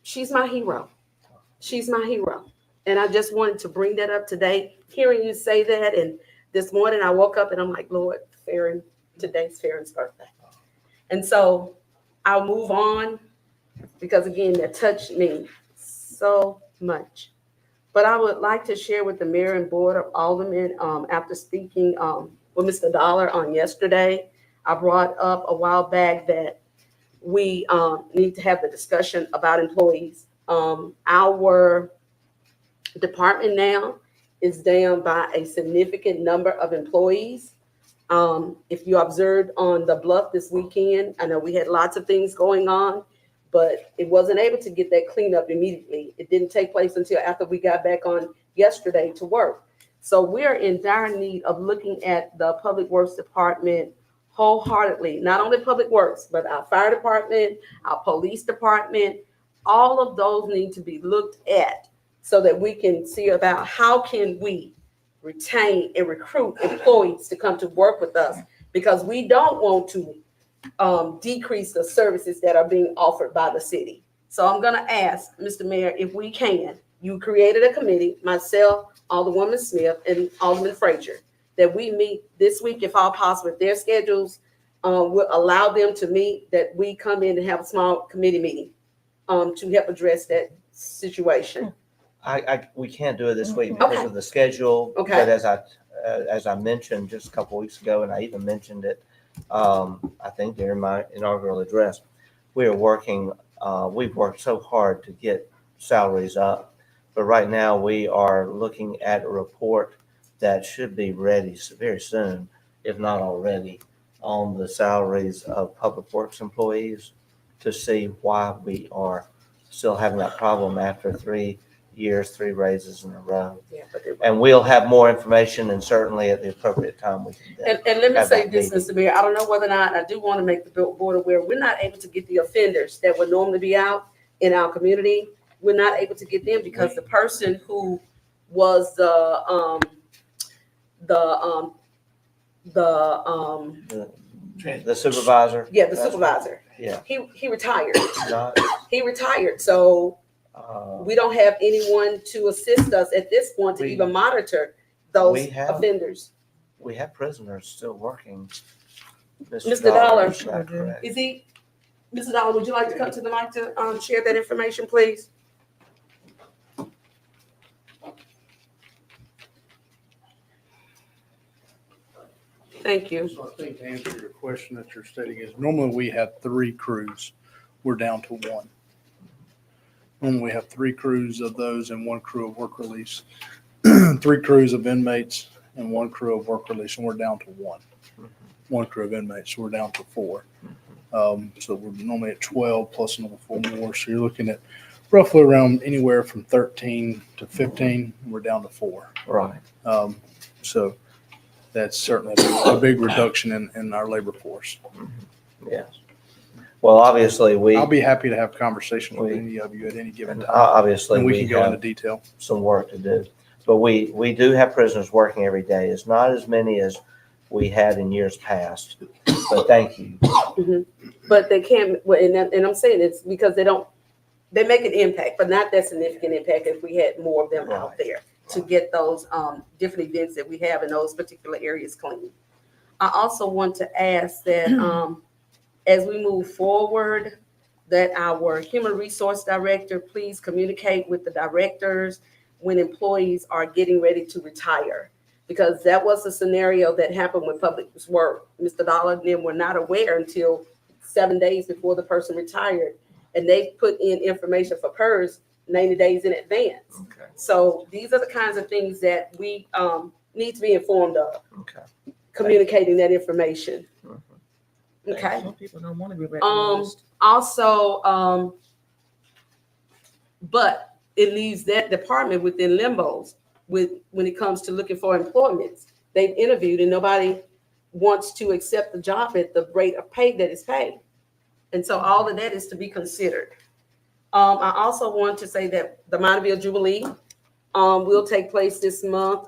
she's my hero. She's my hero. And I just wanted to bring that up today, hearing you say that. And this morning I woke up and I'm like, Lord, today's Farron's birthday. And so I'll move on because, again, that touched me so much. But I would like to share with the mayor and board of aldermen, after speaking with Mr. Dollar on yesterday, I brought up a while back that we need to have the discussion about employees. Our department now is down by a significant number of employees. If you observed on the Bluff this weekend, I know we had lots of things going on, but it wasn't able to get that cleanup immediately. It didn't take place until after we got back on yesterday to work. So we're in dire need of looking at the Public Works Department wholeheartedly, not only Public Works, but our fire department, our police department. All of those need to be looked at so that we can see about how can we retain and recruit employees to come to work with us, because we don't want to decrease the services that are being offered by the city. So I'm going to ask Mr. Mayor, if we can, you created a committee, myself, Alderwoman Smith, and Alderman Frazier, that we meet this week, if all possible, if their schedules will allow them to meet, that we come in and have a small committee meeting to help address that situation. We can't do it this week because of the schedule. Okay. But as I mentioned just a couple weeks ago, and I even mentioned it I think during my inaugural address, we are working, we've worked so hard to get salaries up. But right now, we are looking at a report that should be ready very soon, if not already, on the salaries of public works employees to see why we are still having that problem after 3 years, 3 raises in a row. Yeah, And we'll have more information, and certainly at the appropriate time, we can. And let me have say that this, meeting. Mr. Mayor, I don't know whether or not, I do want to make the board aware, we're not able to get the offenders that would normally be out in our community. We're not able to get them because the person who was the The supervisor. yeah, the supervisor, Yeah. he retired. Not, He retired, so we don't have anyone to assist us at this point to We- even monitor those we have- offenders. we have prisoners still working. Mr. Dollar. is that correct? Is he, Mr. Dollar, would you like to come to the mic to share that information, please? Thank you. So I think to answer your question that you're stating is normally we have 3 crews. We're down to 1. Normally we have 3 crews of those and 1 crew of work release. 3 crews of inmates and 1 crew of work release, and we're down to 1. 1 crew of inmates, so we're down to 4. So we're normally at 12 plus another 4 more. So you're looking at roughly around anywhere from 13 to 15. And we're down to 4. Right. So that's certainly a big reduction in our labor force. Yes. Well, obviously, I'll be happy to have a conversation with we- any of you at any given and time. obviously, And we we can go into have detail. some work to do. But we do have prisoners working every day. It's not as many as we had in years past, but thank you. But they can't, well, and I'm saying it's because they make an impact, but not that significant impact if we had more of them out Right. there to get those different events that we have in those particular areas clean. I also want to ask that as we move forward, that our human resource director please communicate with the directors when employees are getting ready to retire. Because that was a scenario that happened with Public Works. Mr. Dollar and them were not aware until 7 days before the person retired. And they put in information for PERS 90 days in advance. Okay. So these are the kinds of things that we need to be informed of, Okay. communicating that information. Okay. Some people don't want to be recognized. Also, but it leaves that department within limbos when it comes to looking for employments. They've interviewed and nobody wants to accept the job at the rate of pay that is paid. And so all of that is to be considered. I also want to say that the Monteville Jubilee will take place this month,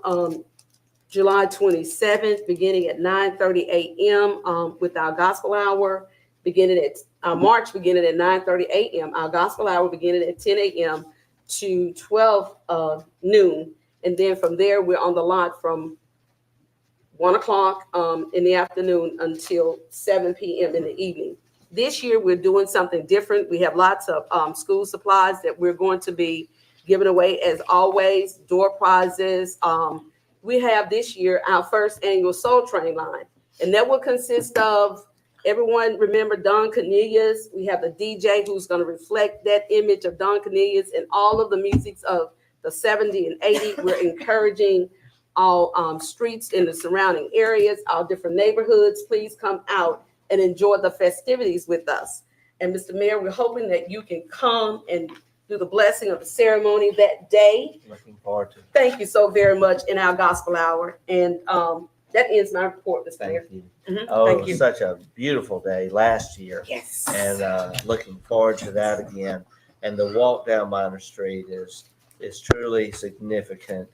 July 27th, beginning at 9:30 a.m. With our gospel hour beginning at March beginning at 9:30 a.m. Our gospel hour beginning at 10 a.m. to 12 noon. And then from there, we're on the lot from 1 o'clock in the afternoon until 7 p.m. in the evening. This year, we're doing something different. We have lots of school supplies that we're going to be giving away as always, door prizes. We have this year our first annual Soul Train line, and that will consist of everyone remember Don Cornelius. We have the DJ who's going to reflect that image of Don Cornelius and all of the musics of the 70s and 80s. We're encouraging all streets in the surrounding areas, all different neighborhoods. Please come out and enjoy the festivities with us. And Mr. Mayor, we're hoping that you can come and do the blessing of the ceremony that day. Looking forward to it. Thank you so very much in our gospel hour. And that ends my report, Mr. Mayor. Thank you. Mhm. Oh, it Thank was you. such a beautiful day last year. Yes. And looking forward to that again. And the walk down Minor Street is truly significant.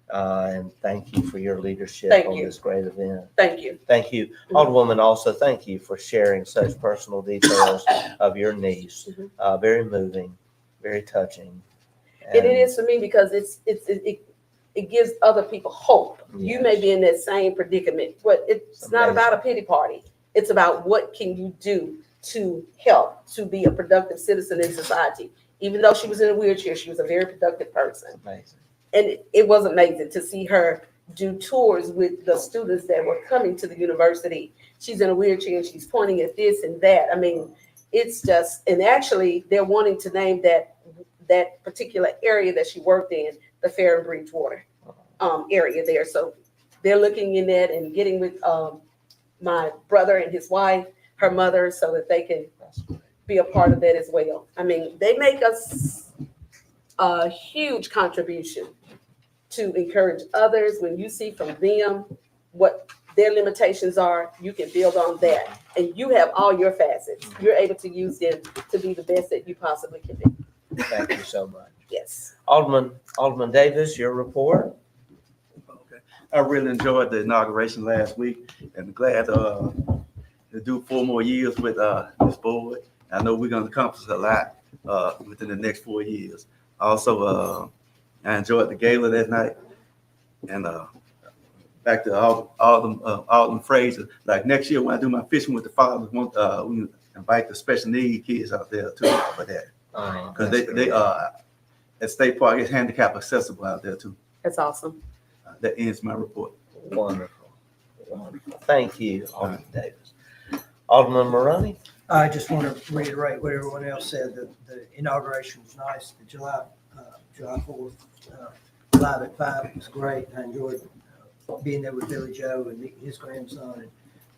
And thank you for your leadership Thank on you. this great event. Thank you. Thank you. Alderwoman, also thank you for sharing such personal details of your niece. Very moving, very touching. And it is for me because it gives other people hope. You may be in that same predicament, but it's not about a pity party. It's about what can you do to help to be a productive citizen in society. Even though she was in a wheelchair, she was a very productive person. Amazing. And it was amazing to see her do tours with the students that were coming to the university. She's in a wheelchair and she's pointing at this and that. I mean, it's just, and actually they're wanting to name that particular area that she worked in, the Fair and Bridgewater area there. So they're looking in that and getting with my brother and his wife, her mother, so that they can be a part of that as well. I mean, they make us a huge contribution to encourage others. When you see from them what their limitations are, you can build on that. And you have all your facets. You're able to use them to be the best that you possibly can be. Thank you so much. Yes. Alderman Davis, your report. Okay. I really enjoyed the inauguration last week and glad to do 4 more years with this board. I know we're going to accomplish a lot within the next 4 years. Also, I enjoyed the gala that night, and back to all them phrases. Like next year when I do my fishing with the fathers, we invite the special need kids out there too for that, because they at State Park it's handicap accessible out there too. That's awesome. That ends my report. Wonderful. Thank you, Alderman Davis. Alderman Maroney. I just want to reiterate what everyone else said, that the inauguration was nice. The July 4th, live at 5 was great. I enjoyed being there with Billy Joe and meeting his grandson and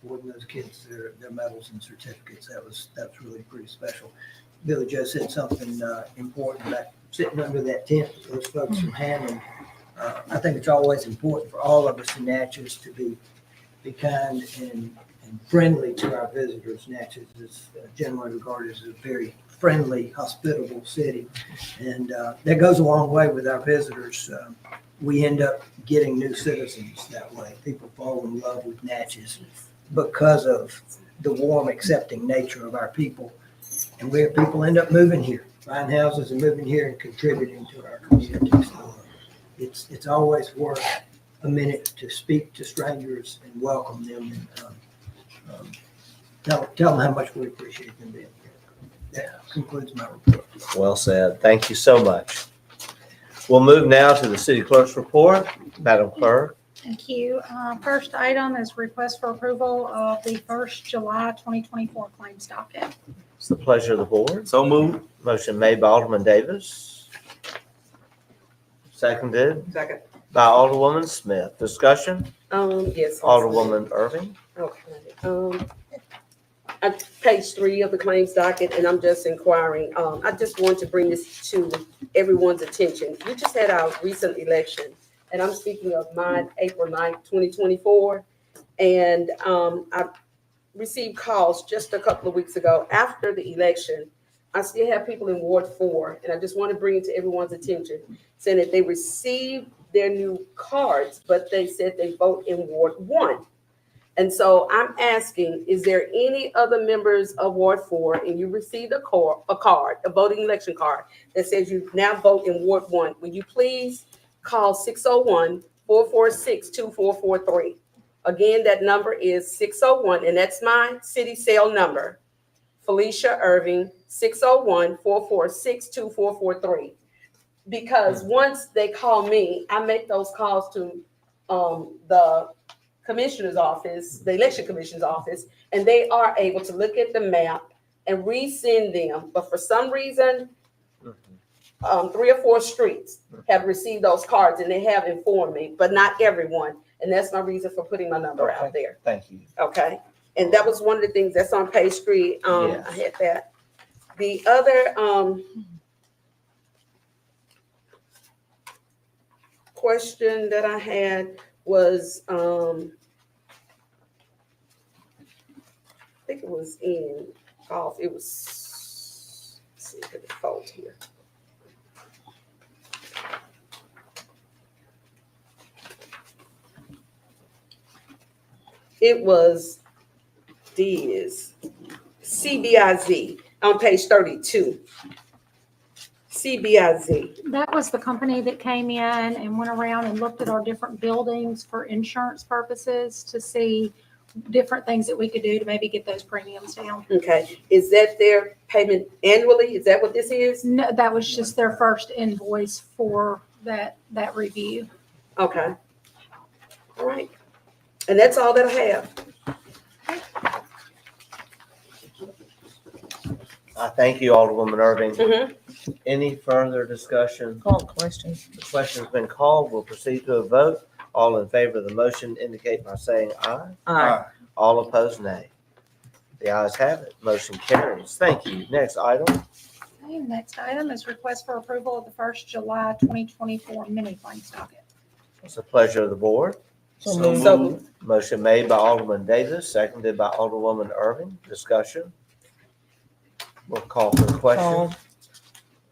awarding those kids their medals and certificates. That was really pretty special. Billy Joe said something important about sitting under that tent with those folks from Hammond. I think it's always important for all of us in Natchez to be kind and friendly to our visitors. Natchez is generally regarded as a very friendly, hospitable city, and that goes a long way with our visitors. We end up getting new citizens that way. People fall in love with Natchez because of the warm, accepting nature of our people, and where people end up moving here, buying houses and moving here and contributing to our community. So it's always worth a minute to speak to strangers and welcome them and tell them how much we appreciate them being here. That concludes my report. Well said. Thank you so much. We'll move now to the city clerk's report. Madam Clerk. Thank you. First item is request for approval of the 1st July 2024 claims docket. It's the pleasure of the board. So moved. Motion made by Alderman Davis. Seconded Second. by Alderwoman Smith. Discussion? Yes. Alderwoman Irving. Okay. At page 3 of the claims docket, and I'm just inquiring. I just want to bring this to everyone's attention. We just had our recent election, and I'm speaking of mine, April 9th, 2024. And I received calls just a couple of weeks ago after the election. I still have people in Ward 4, and I just want to bring it to everyone's attention, saying that they received their new cards, but they said they vote in Ward 1. And so I'm asking, is there any other members of Ward 4 and you received a card, a voting election card that says you now vote in Ward 1? Will you please call 601-446-2443? Again, that number is 601, and that's my city cell number. Felicia Irving, 601-446-2443. Because once they call me, I make those calls to the commissioner's office, the election commission's office, and they are able to look at the map and resend them. But for some reason, 3 or 4 streets have received those cards, and they have informed me, but not everyone. And that's my reason for putting my number out there. Thank you. Okay. And that was one of the things that's on page 3. Yes. I had that. The other question that I had was, I think it was in golf. It was, let's see, the default here. It was CBIZ on page 32. CBIZ. That was the company that came in and went around and looked at our different buildings for insurance purposes to see different things that we could do to maybe get those premiums down. Okay. Is that their payment annually? Is that what this is? No, that was just their first invoice for that review. Okay. right. And that's all that I have. I thank you, Alderwoman Irving. Mhm. Any further discussion? Call the question. The question's been called. We'll proceed to a vote. All in favor of the motion indicate by saying aye. Aye. All opposed, nay. The ayes have it. Motion carries. Thank you. Next item. Okay, next item is request for approval of the first July 2024 mini claims docket. It's a pleasure of the board. So So moved. moved. Motion made by Alderman Davis, seconded by Alderwoman Irving. Discussion. We'll call for the question. Call.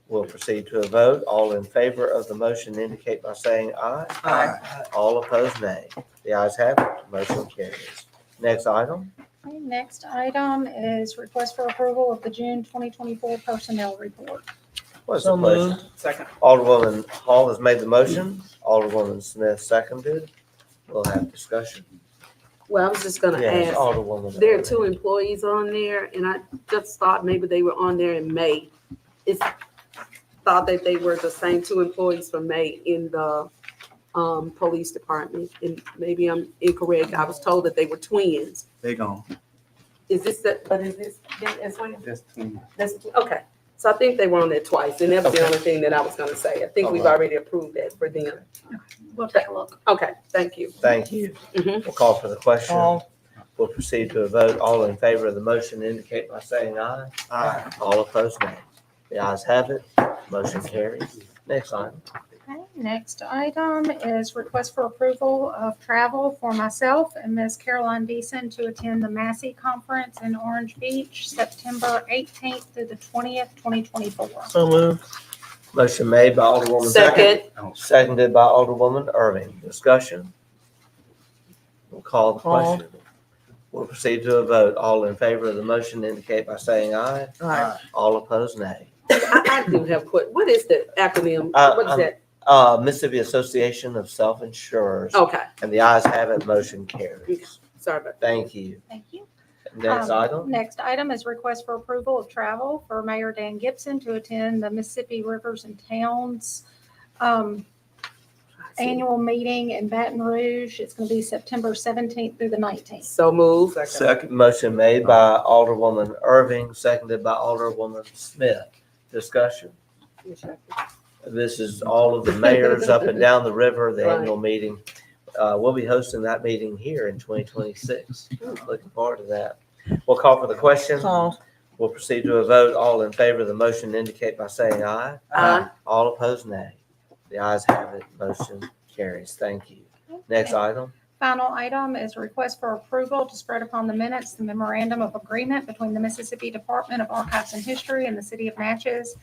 We'll proceed to a vote. All in favor of the motion indicate by saying aye. Aye. All opposed, nay. The ayes have it. Motion carries. Next item. Okay, next item is request for approval of the June 2024 personnel report. What's So the pleasure? moved. Second. Alderwoman Hall has made the motion. Alderwoman Smith seconded. We'll have discussion. Well, I was just gonna Yes, ask, Alderwoman. there are Irving. 2 employees on there, and I just thought maybe they were on there in May. It's thought that they were the same 2 employees from May in the police department, and maybe I'm incorrect. I was told that they were twins. They gone. Is this the, but is this, as well? That's 10. That's, okay. So I think they were on there twice, and that was the Okay. only thing that I was gonna say. I think we've All right. already approved that for them. We'll take a look. Okay, thank you. Thank you. Mhm. We'll call for the question. Call. We'll proceed to a vote. All in favor of the motion indicate by saying aye. Aye. All opposed, nay. The ayes have it. Motion carries. Next item. Okay, next item is request for approval of travel for myself and Ms. Caroline Deason to attend the Massey Conference in Orange Beach, September 18th through the 20th, 2024. So moved. Motion made by Alderwoman. Second. Seconded by Alderwoman Irving. Discussion. We'll call the Call. question. We'll proceed to a vote. All in favor of the motion indicate by saying aye. Aye. All opposed, nay. I do have what is the acronym? What is that? Mississippi Association of Self-Insurers. Okay, And the ayes have it. Motion carries. sorry about Thank you. Thank you. Next item. Next item is request for approval of travel for Mayor Dan Gibson to attend the Mississippi Rivers and Towns annual meeting in Baton Rouge. It's going to be September 17th through the 19th. So move. Second. Motion made by Alderwoman Irving, seconded by Alderwoman Smith. Discussion. This is all of the mayors up and down the river, the annual meeting. We'll be hosting that meeting here in 2026. Looking forward to that. We'll call for the question. Call. We'll proceed to a vote. All in favor of the motion indicate by saying aye. Aye. All opposed, nay. The ayes have it. Motion carries. Thank you. Next item. Final item is a request for approval to spread upon the minutes the memorandum of agreement between the Mississippi Department of Archives and History and the City of Natchez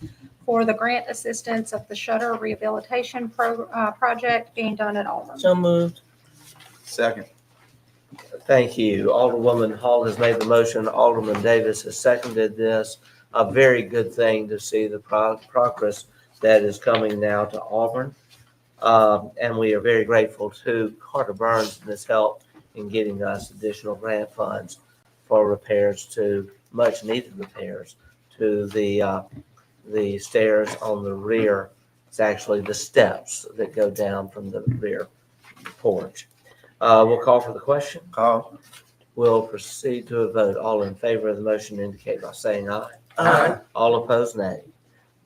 for the grant assistance of the Shutter Rehabilitation Project being done at Aldermen. So moved. Second. Thank you. Alderwoman Hall has made the motion. Alderman Davis has seconded this. A very good thing to see the progress that is coming now to Auburn. And we are very grateful to Carter Burns and his help in getting us additional grant funds for repairs to, much needed repairs to the stairs on the rear. It's actually the steps that go down from the rear porch. We'll call for the question. Call. We'll proceed to a vote. All in favor of the motion indicate by saying aye. Aye. All opposed, nay.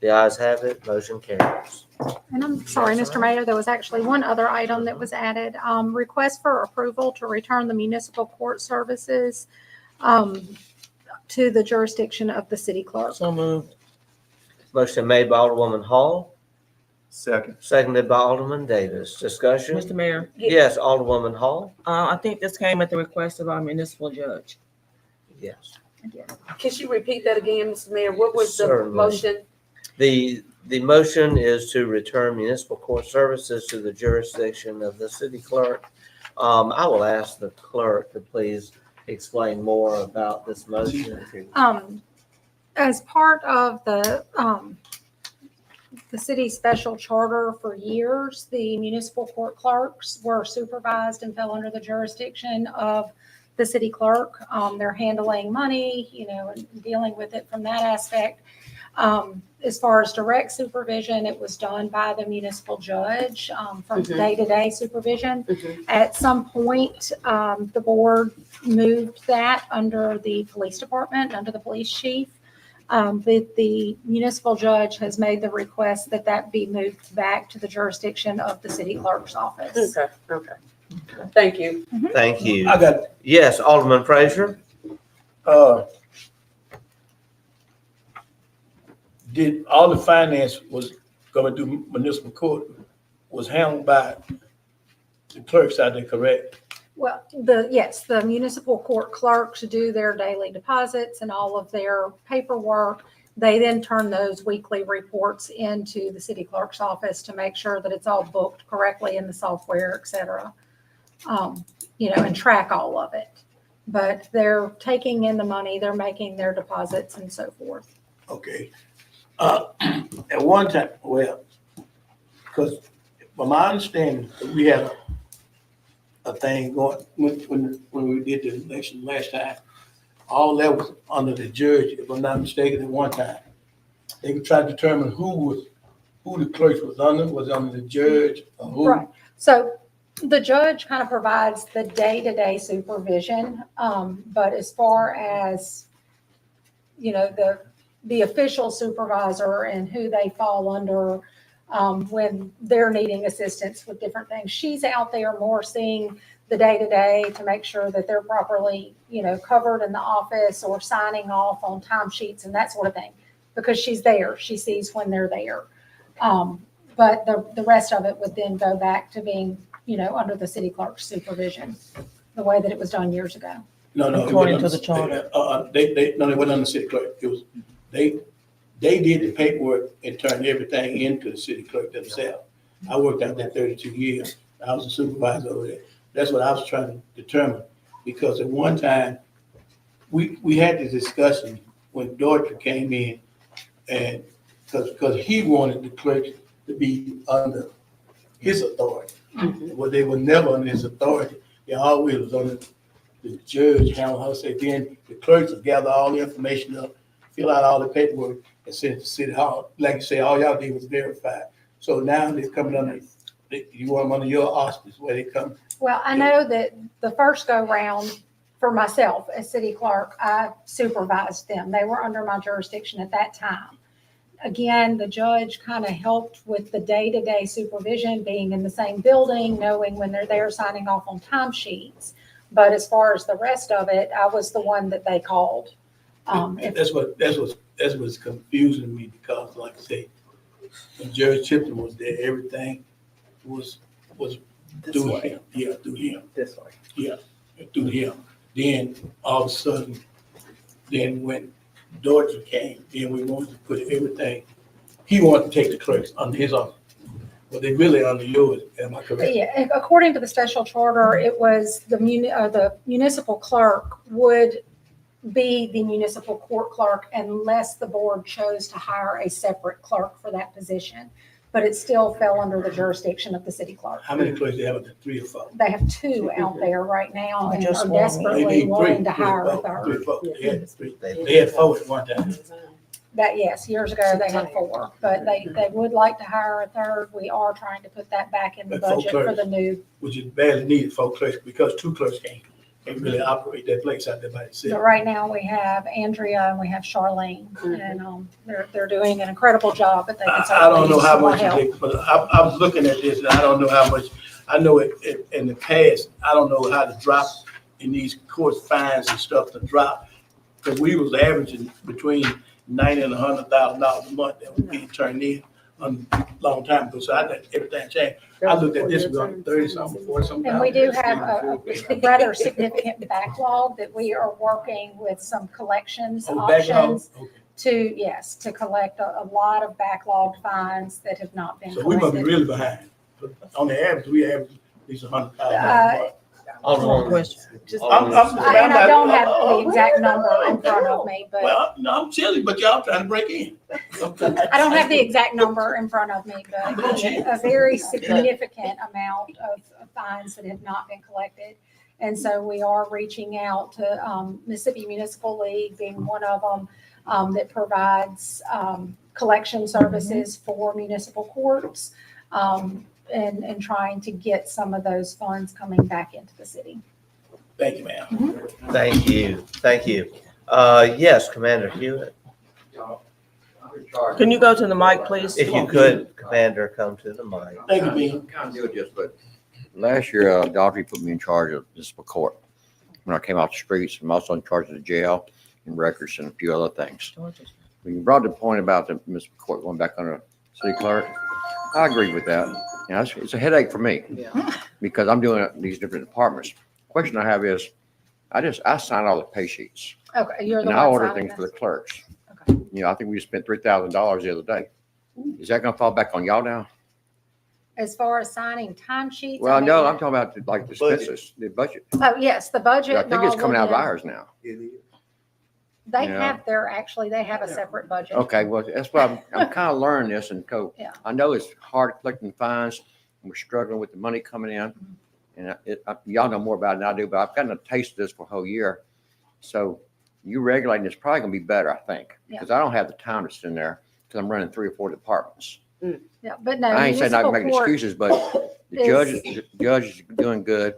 The ayes have it. Motion carries. And I'm sorry, Mr. Mayor, there was actually one other item that was added. Request for approval to return the municipal court services to the jurisdiction of the city clerk. So moved. Motion made by Alderwoman Hall, Second. seconded by Alderman Davis. Discussion? Mr. Mayor, Yes, Alderwoman Hall? I think this came at the request of our municipal judge. Yes. Can she repeat that again, Mr. Mayor? What was the Certainly. motion? The motion is to return municipal court services to the jurisdiction of the city clerk. I will ask the clerk to please explain more about this motion. As part of the city's special charter for years, the municipal court clerks were supervised and fell under the jurisdiction of the city clerk. They're handling money, and dealing with it from that aspect. As far as direct supervision, it was done by the municipal judge from Mhm. day-to-day supervision. Mhm. At some point, the board moved that under the police department, under the police chief. The municipal judge has made the request that that be moved back to the jurisdiction of the city clerk's office. Okay. Thank you. Thank you. I got, Yes, Alderman Frazier? did all the finance was going to do municipal court was handled by the clerks out there, correct? Well, yes, the municipal court clerks do their daily deposits and all of their paperwork. They then turn those weekly reports into the city clerk's office to make sure that it's all booked correctly in the software, et cetera. And track all of it. But they're taking in the money, they're making their deposits and so forth. Okay. At one time, well, because from my understanding, we had a thing going, when we did the election last time, all that was under the judge, if I'm not mistaken, at one time. They could try to determine who the clerk was under the judge or who. Right. So the judge kind of provides the day-to-day supervision, but as far as, the official supervisor and who they fall under when they're needing assistance with different things, she's out there more seeing the day-to-day to make sure that they're properly, covered in the office or signing off on timesheets and that sort of thing, because she's there. She sees when they're there. But the rest of it would then go back to being, under the city clerk's supervision, the way that it was done years ago. No, According to the charter. They wasn't under the city clerk. It was, they did the paperwork and turned everything into the city clerk themselves. I worked out there 32 years. I was a supervisor over there. That's what I was trying to determine, because at one time, we had this discussion when Dorothy came in, and because he wanted the clerk to be under his authority. Well, they were never under his authority. They always was under the judge, how say, then the clerks will gather all the information up, fill out all the paperwork, and send it to City Hall. Like you say, all y'all did was verify. So now they're coming under, you want them under your auspice, where they come. Well, I know that the first go round for myself as city clerk, I supervised them. They were under my jurisdiction at that time. Again, the judge kind of helped with the day-to-day supervision, being in the same building, knowing when they're there, signing off on timesheets. But as far as the rest of it, I was the one that they called. That's what's confusing me, because like I say, when Judge Chipton was there, everything was through him. Yeah, through him. This way. Yeah, through him. Then all of a sudden, then when Dorothy came, then we wanted to put everything, he wanted to take the clerks under his office. But they really under yours, am I correct? Yeah, according to the special charter, it was the municipal clerk would be the municipal court clerk unless the board chose to hire a separate clerk for that position. But it still fell under the jurisdiction of the city clerk. How many clerks do they have? 3 or 4? They have 2 out there right now and Just are one. desperately wanting to Three, hire a four, third. 3 or 4. They had 3. They had 4 at one time. That, yes, years ago they had 4, but they would like to hire a third. We are trying to put that back in the But 4 budget for clerks. the new. Which is badly needed, 4 clerks, because 2 clerks can't really operate that place out there by But themselves. right now we have Andrea and we have Charlene, and they're doing an incredible job, but they can I don't certainly know use how some more much, help. but I was looking at this, and I don't know how much, I know it in the past, I don't know how to drop in these court fines and stuff to drop. Because we was averaging between $90,000 and $100,000 a month that was being turned in a long time ago. So I think everything changed. I looked at this, we're on 30-something, 40-something. And we do have a rather significant backlog that we are working with some collections Oh, backlog? options to collect a lot of backlogged fines that have not been So we must be collected. really behind. But on the average, we average at least $100,000 a month. Alderman. Question. I'm- And I don't have the exact number in front of me, but Well, no, I'm chilly, but y'all trying to break in. I don't have the exact number in front of me, but a very significant amount of fines that have not been collected. And so we are reaching out to Mississippi Municipal League being one of them, that provides collection services for municipal courts, and trying to get some of those funds coming back into the city. Thank you, ma'am. Thank you. Thank you. Yes, Commander Hewitt, Can you go to the mic, please? if you could, Commander, come to the mic. Thank you, Ben. Kind of do it just, but last year, Daughtry put me in charge of municipal court. When I came off the streets, I'm also in charge of the jail and records and a few other things. When you brought the point about the municipal court going back under city clerk, I agree with that. You know, it's a headache for me because I'm doing these different departments. Question I have is, I sign all the pay sheets. Okay, you're the And one I order signing things for this. the clerks. Okay. You know, I think we just spent $3,000 the other day. Is that gonna fall back on y'all now? As far as signing timesheets. Well, I mean, no, I'm talking about like the census, the budget. Oh, yes, the budget. I think it's and all coming out of them, ours now. They Yeah. have they have a separate budget. Okay, well, that's why I'm kind of learning this and Yeah. I know it's hard collecting fines. And we're struggling with the money coming in. And y'all know more about it than I do, but I've gotten a taste of this for a whole year. So you regulating is probably gonna be better, I think, because I don't have the time to sit in there because I'm running 3 or 4 departments. Yeah, but no. I ain't saying not municipal making court excuses, but the judge is doing good.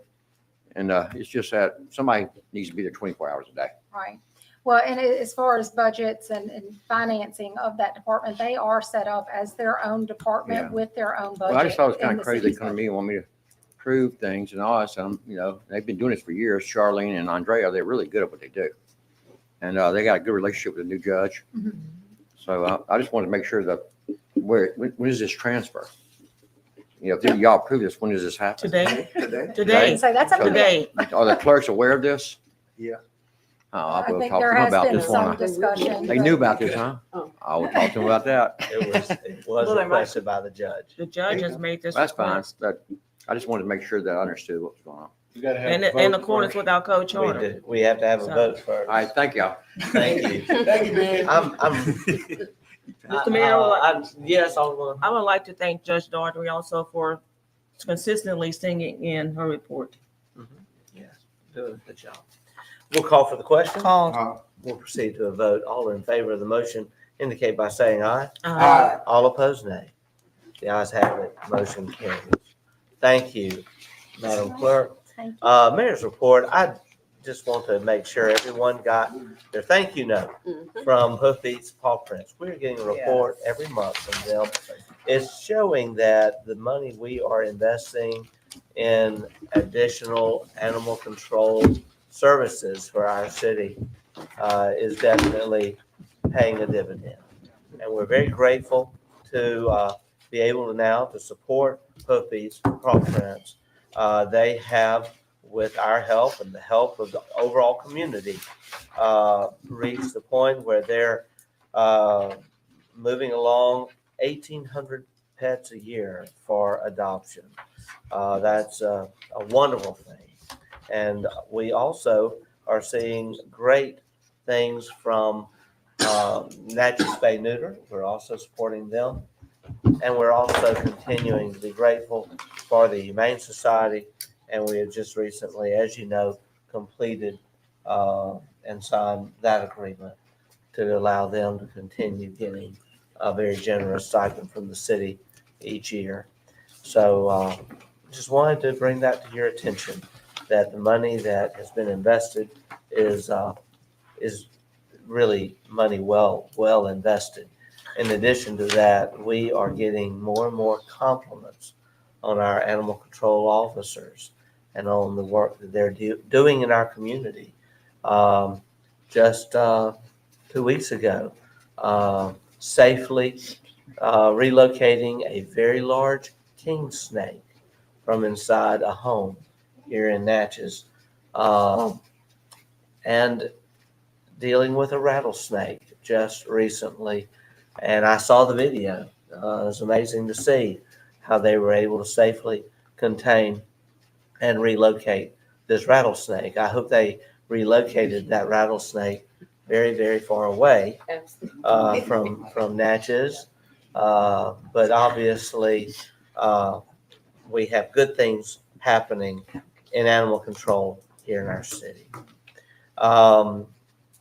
And it's just that somebody needs to be there 24 hours a day. Right. Well, and as far as budgets and financing of that department, they are set up as their own department Yeah. with their own budget. Well, I just thought it was in kind the of crazy. They city's come to budget. me and want me to prove things and all that. So, you know, they've been doing this for years. Charlene and Andrea, they're really good at what they do. And they got a good relationship with the new judge. Mhm. So I just wanted to make sure that when is this transfer? You know, if y'all approve this, when does this happen? Today. Today? Today. So that's up to them. Today. Are the clerks aware of this? Yeah. Oh, I I will think talk to there them has about been this some one. discussion. They knew about this, huh? Oh. I will talk to them about that. It was Well, they might- requested by the judge. The judge has made this That's fine. request. But I just wanted to make sure that I understood what was going on. You gotta have. And a in vote accordance first. with our code We charter. do. We have to have a So- vote first. All right, thank y'all. Thank you. Thank you, Ben. I'm, Mr. Mayor, I would like- yes, Alderman. I would like to thank Judge Daughtry also for consistently singing in her report. Yes, doing a good job. We'll call for the question. Called. We'll proceed to a vote. All in favor of the motion indicate by saying aye. Aye. All opposed, nay. The ayes have it. Motion carries. Thank you, Madam Clerk. Thank you. Mayor's report. I just want to make sure everyone got their thank you note from Hoofbeats Paw Prints. We're getting a report every month from them. It's showing that the money we are investing in additional animal control services for our city is definitely paying a dividend. And we're very grateful to be able to now to support Hoofbeats Paw Prints. They have, with our help and the help of the overall community, reached the point where they're moving along 1,800 pets a year for adoption. That's a wonderful thing. And we also are seeing great things from Natchez Bay Neuter. We're also supporting them. And we're also continuing to be grateful for the Humane Society. And we have just recently, as you know, completed and signed that agreement to allow them to continue getting a very generous stipend from the city each year. So just wanted to bring that to your attention, that the money that has been invested is really money well invested. In addition to that, we are getting more and more compliments on our animal control officers and on the work that they're doing in our community. Just 2 weeks ago, safely relocating a very large king snake from inside a home here in Natchez, and dealing with a rattlesnake just recently. And I saw the video. It was amazing to see how they were able to safely contain and relocate this rattlesnake. I hope they relocated that rattlesnake very, very far away from Natchez. But obviously, we have good things happening in animal control here in our city.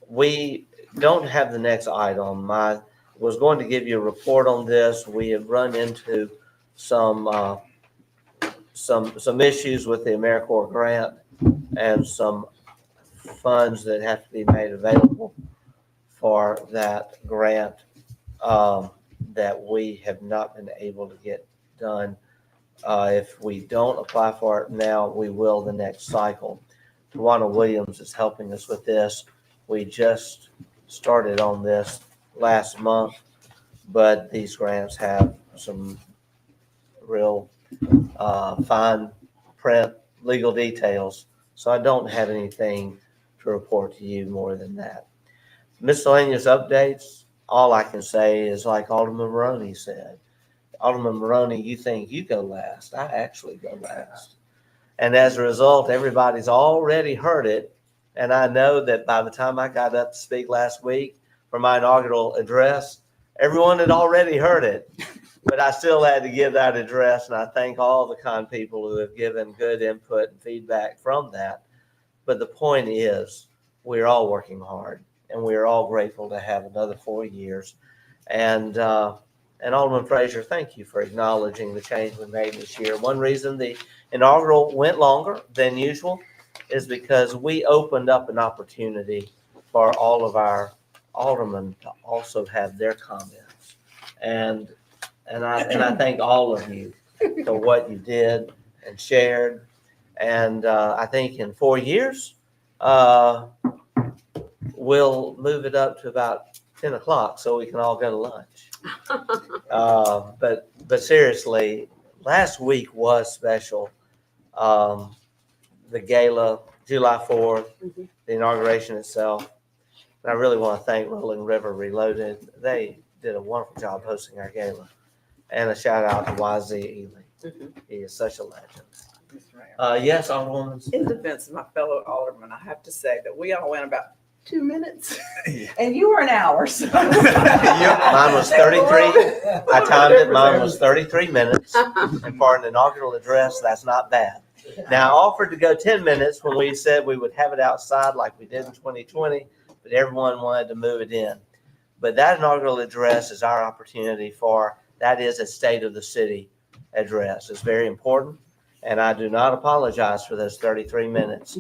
We don't have the next item. I was going to give you a report on this. We have run into some issues with the AmeriCorps grant and some funds that have to be made available for that grant that we have not been able to get done. If we don't apply for it now, we will the next cycle. Tawana Williams is helping us with this. We just started on this last month, but these grants have some real fine print legal details. So I don't have anything to report to you more than that. Miscellaneous updates, all I can say is like Alderman Maroney said. Alderman Maroney, you think you go last. I actually go last. And as a result, everybody's already heard it. And I know that by the time I got up to speak last week for my inaugural address, everyone had already heard it. But I still had to give that address, and I thank all the kind people who have given good input and feedback from that. But the point is, we're all working hard, and we are all grateful to have another 4 years. And Alderman Frazier, thank you for acknowledging the change we made this year. One reason the inaugural went longer than usual is because we opened up an opportunity for all of our aldermen to also have their comments. And I thank all of you for what you did and shared. And I think in 4 years, we'll move it up to about 10 o'clock so we can all go to lunch. But seriously, last week was special. The gala, July 4th, the inauguration itself. And I really want to thank Rolling River Reloaded. They did a wonderful job hosting our gala. And a shout out to YZ Ely. He is such a legend. Yes, Alderwoman. In defense of my fellow aldermen, I have to say that we all went about 2 minutes and you were an hour. So. Mine was 33. I timed it. Mine was 33 minutes. And for an inaugural address, that's not bad. Now, I offered to go 10 minutes when we said we would have it outside like we did in 2020, but everyone wanted to move it in. But that inaugural address is our opportunity that is a state of the city address. It's very important. And I do not apologize for those 33 minutes.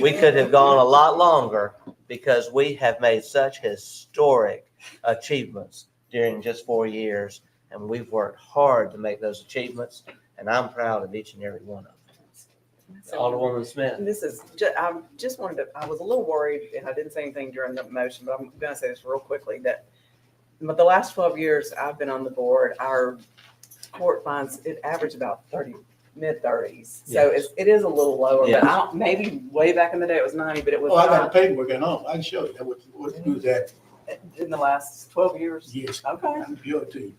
We could have gone a lot longer because we have made such historic achievements during just 4 years. And we've worked hard to make those achievements. And I'm proud of each and every one of them. Alderwoman Smith. I just wanted to, I was a little worried, and I didn't say anything during the motion, but I'm going to say this real quickly, that the last 12 years I've been on the board, our court fines, it averaged about mid-30s. So Yes. it is a little lower, Yes. but maybe way back in the day it was 90, but it was Oh, I got not the paperwork at home. I can show you. That was that. in the last 12 years. Yes. Okay. I can show it to you.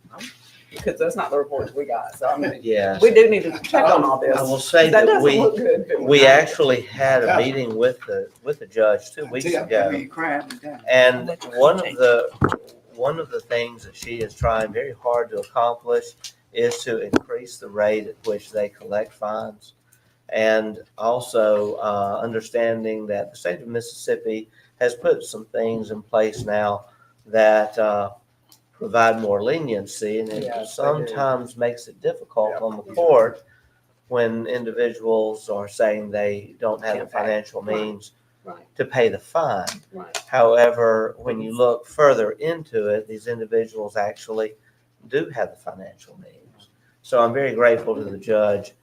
Because that's not the reports we got. So I mean, Yes. we do need to check on all this. I will say that that doesn't look good. we actually had a meeting with the judge 2 weeks ago. And one of the things that she is trying very hard to accomplish is to increase the rate at which they collect fines. And also understanding that the state of Mississippi has put some things in place now that provide more leniency, and it sometimes makes it difficult on the court when individuals are saying they don't have the financial means to pay the fine. However, when you look further into it, these individuals actually do have the financial means. So I'm very grateful to the judge.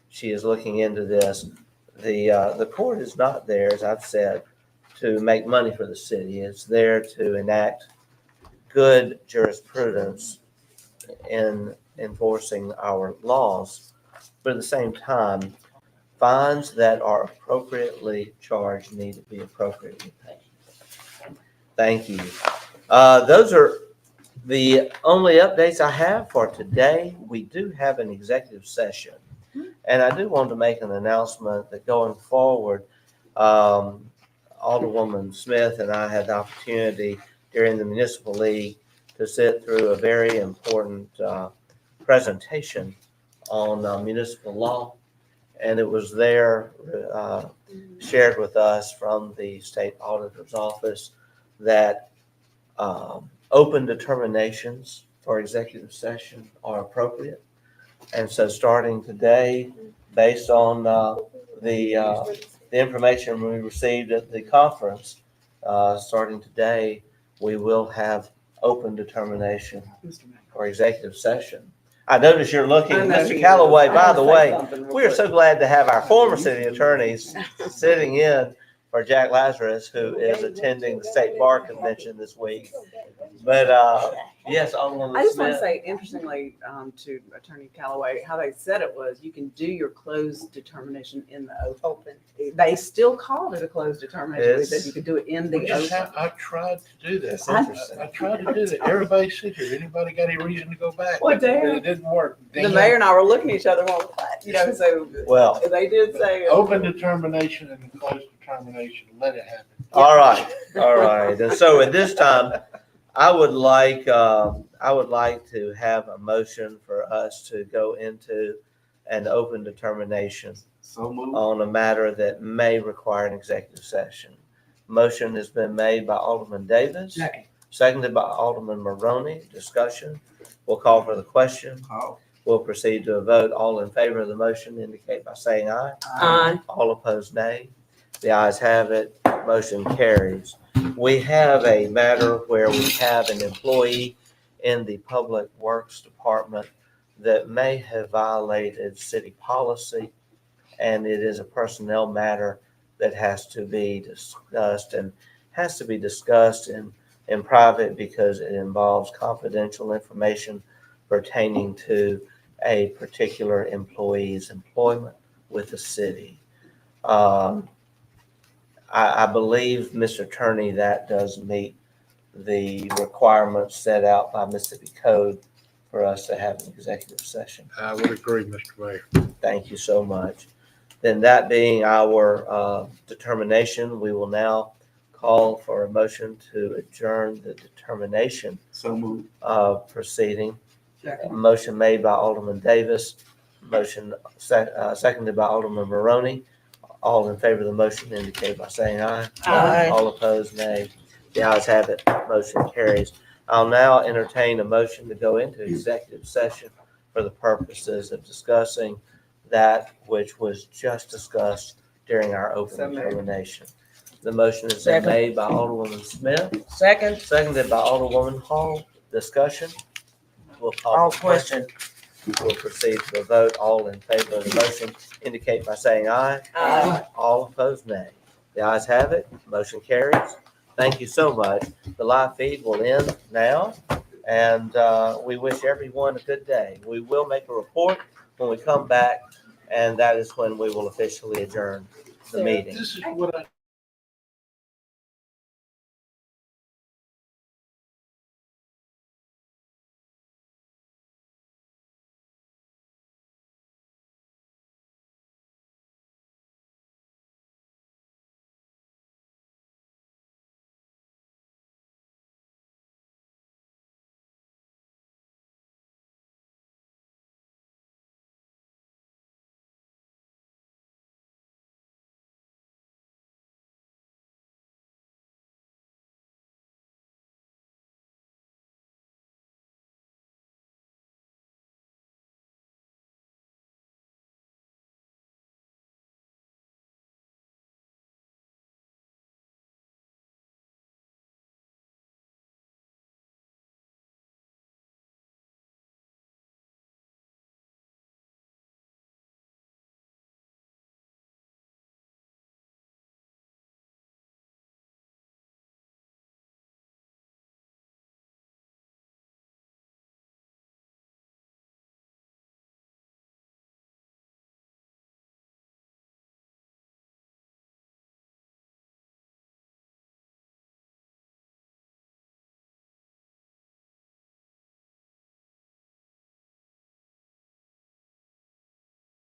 She is looking into this. The court is not there, as I've said, to make money for the city. It's there to enact good jurisprudence in enforcing our laws. But at the same time, fines that are appropriately charged need to be appropriately paid. Thank you. Those are the only updates I have for today. We do have an executive session. And I do want to make an announcement that going forward, Alderwoman Smith and I had the opportunity during the Municipal League to sit through a very important presentation on municipal law. And it was there shared with us from the state auditor's office that open determinations for executive session are appropriate. And so starting today, based on the information we received at the conference, starting today, we will have open determination for executive session. I notice you're looking, I know Mr. he Callaway, is. I by gotta the say way, something real we are quick. so glad to have our former city attorneys sitting in for Jack Lazarus, who is attending the State Bar Convention this week. But, yes, Alderman I just want to Smith. say, interestingly, to Attorney Callaway, how they said it was, you can do your closed determination in the open. They still called it a closed determination. They said you could do it in the open. I tried to do that. That's interesting. I tried to do that. Everybody sit here. Anybody got any reason to go back? Well, Dan, It didn't work. The mayor and I were looking at each other, well, so Well, they did say. Open determination and closed determination, let it happen. all right, all right. And so at this time, I would like to have a motion for us to go into an open determination So moved. on a matter that may require an executive session. Motion has been made by Alderman Davis, seconded by Alderman Maroney. Discussion. We'll call for the question. We'll proceed to a vote. All in favor of the motion indicate by saying aye. Aye. All opposed, nay. The ayes have it. Motion carries. We have a matter where we have an employee in the Public Works Department that may have violated city policy, and it is a personnel matter that has to be discussed in private because it involves confidential information pertaining to a particular employee's employment with the city. I believe, Mr. Attorney, that does meet the requirements set out by Mississippi Code for us to have an executive session. I would agree, Mr. Mayor. Thank you so much. Then that being our determination, we will now call for a motion to adjourn the determination So moved. proceeding. Motion made by Alderman Davis, seconded by Alderman Maroney. All in favor of the motion indicate by saying aye. Aye. All opposed, nay. The ayes have it. Motion carries. I'll now entertain a motion to go into executive session for the purposes of discussing that which was just discussed during our open So moved. determination. The motion has been Second. made by Alderwoman Smith, Second, seconded by Alderwoman Hall. Discussion. We'll call all for the question. We'll proceed to a vote. All in favor of the motion indicate by saying aye. Aye. All opposed, nay. The ayes have it. Motion carries. Thank you so much. The live feed will end now, and we wish everyone a good day. We will make a report when we come back, and that is when we will officially adjourn the meeting. This is what I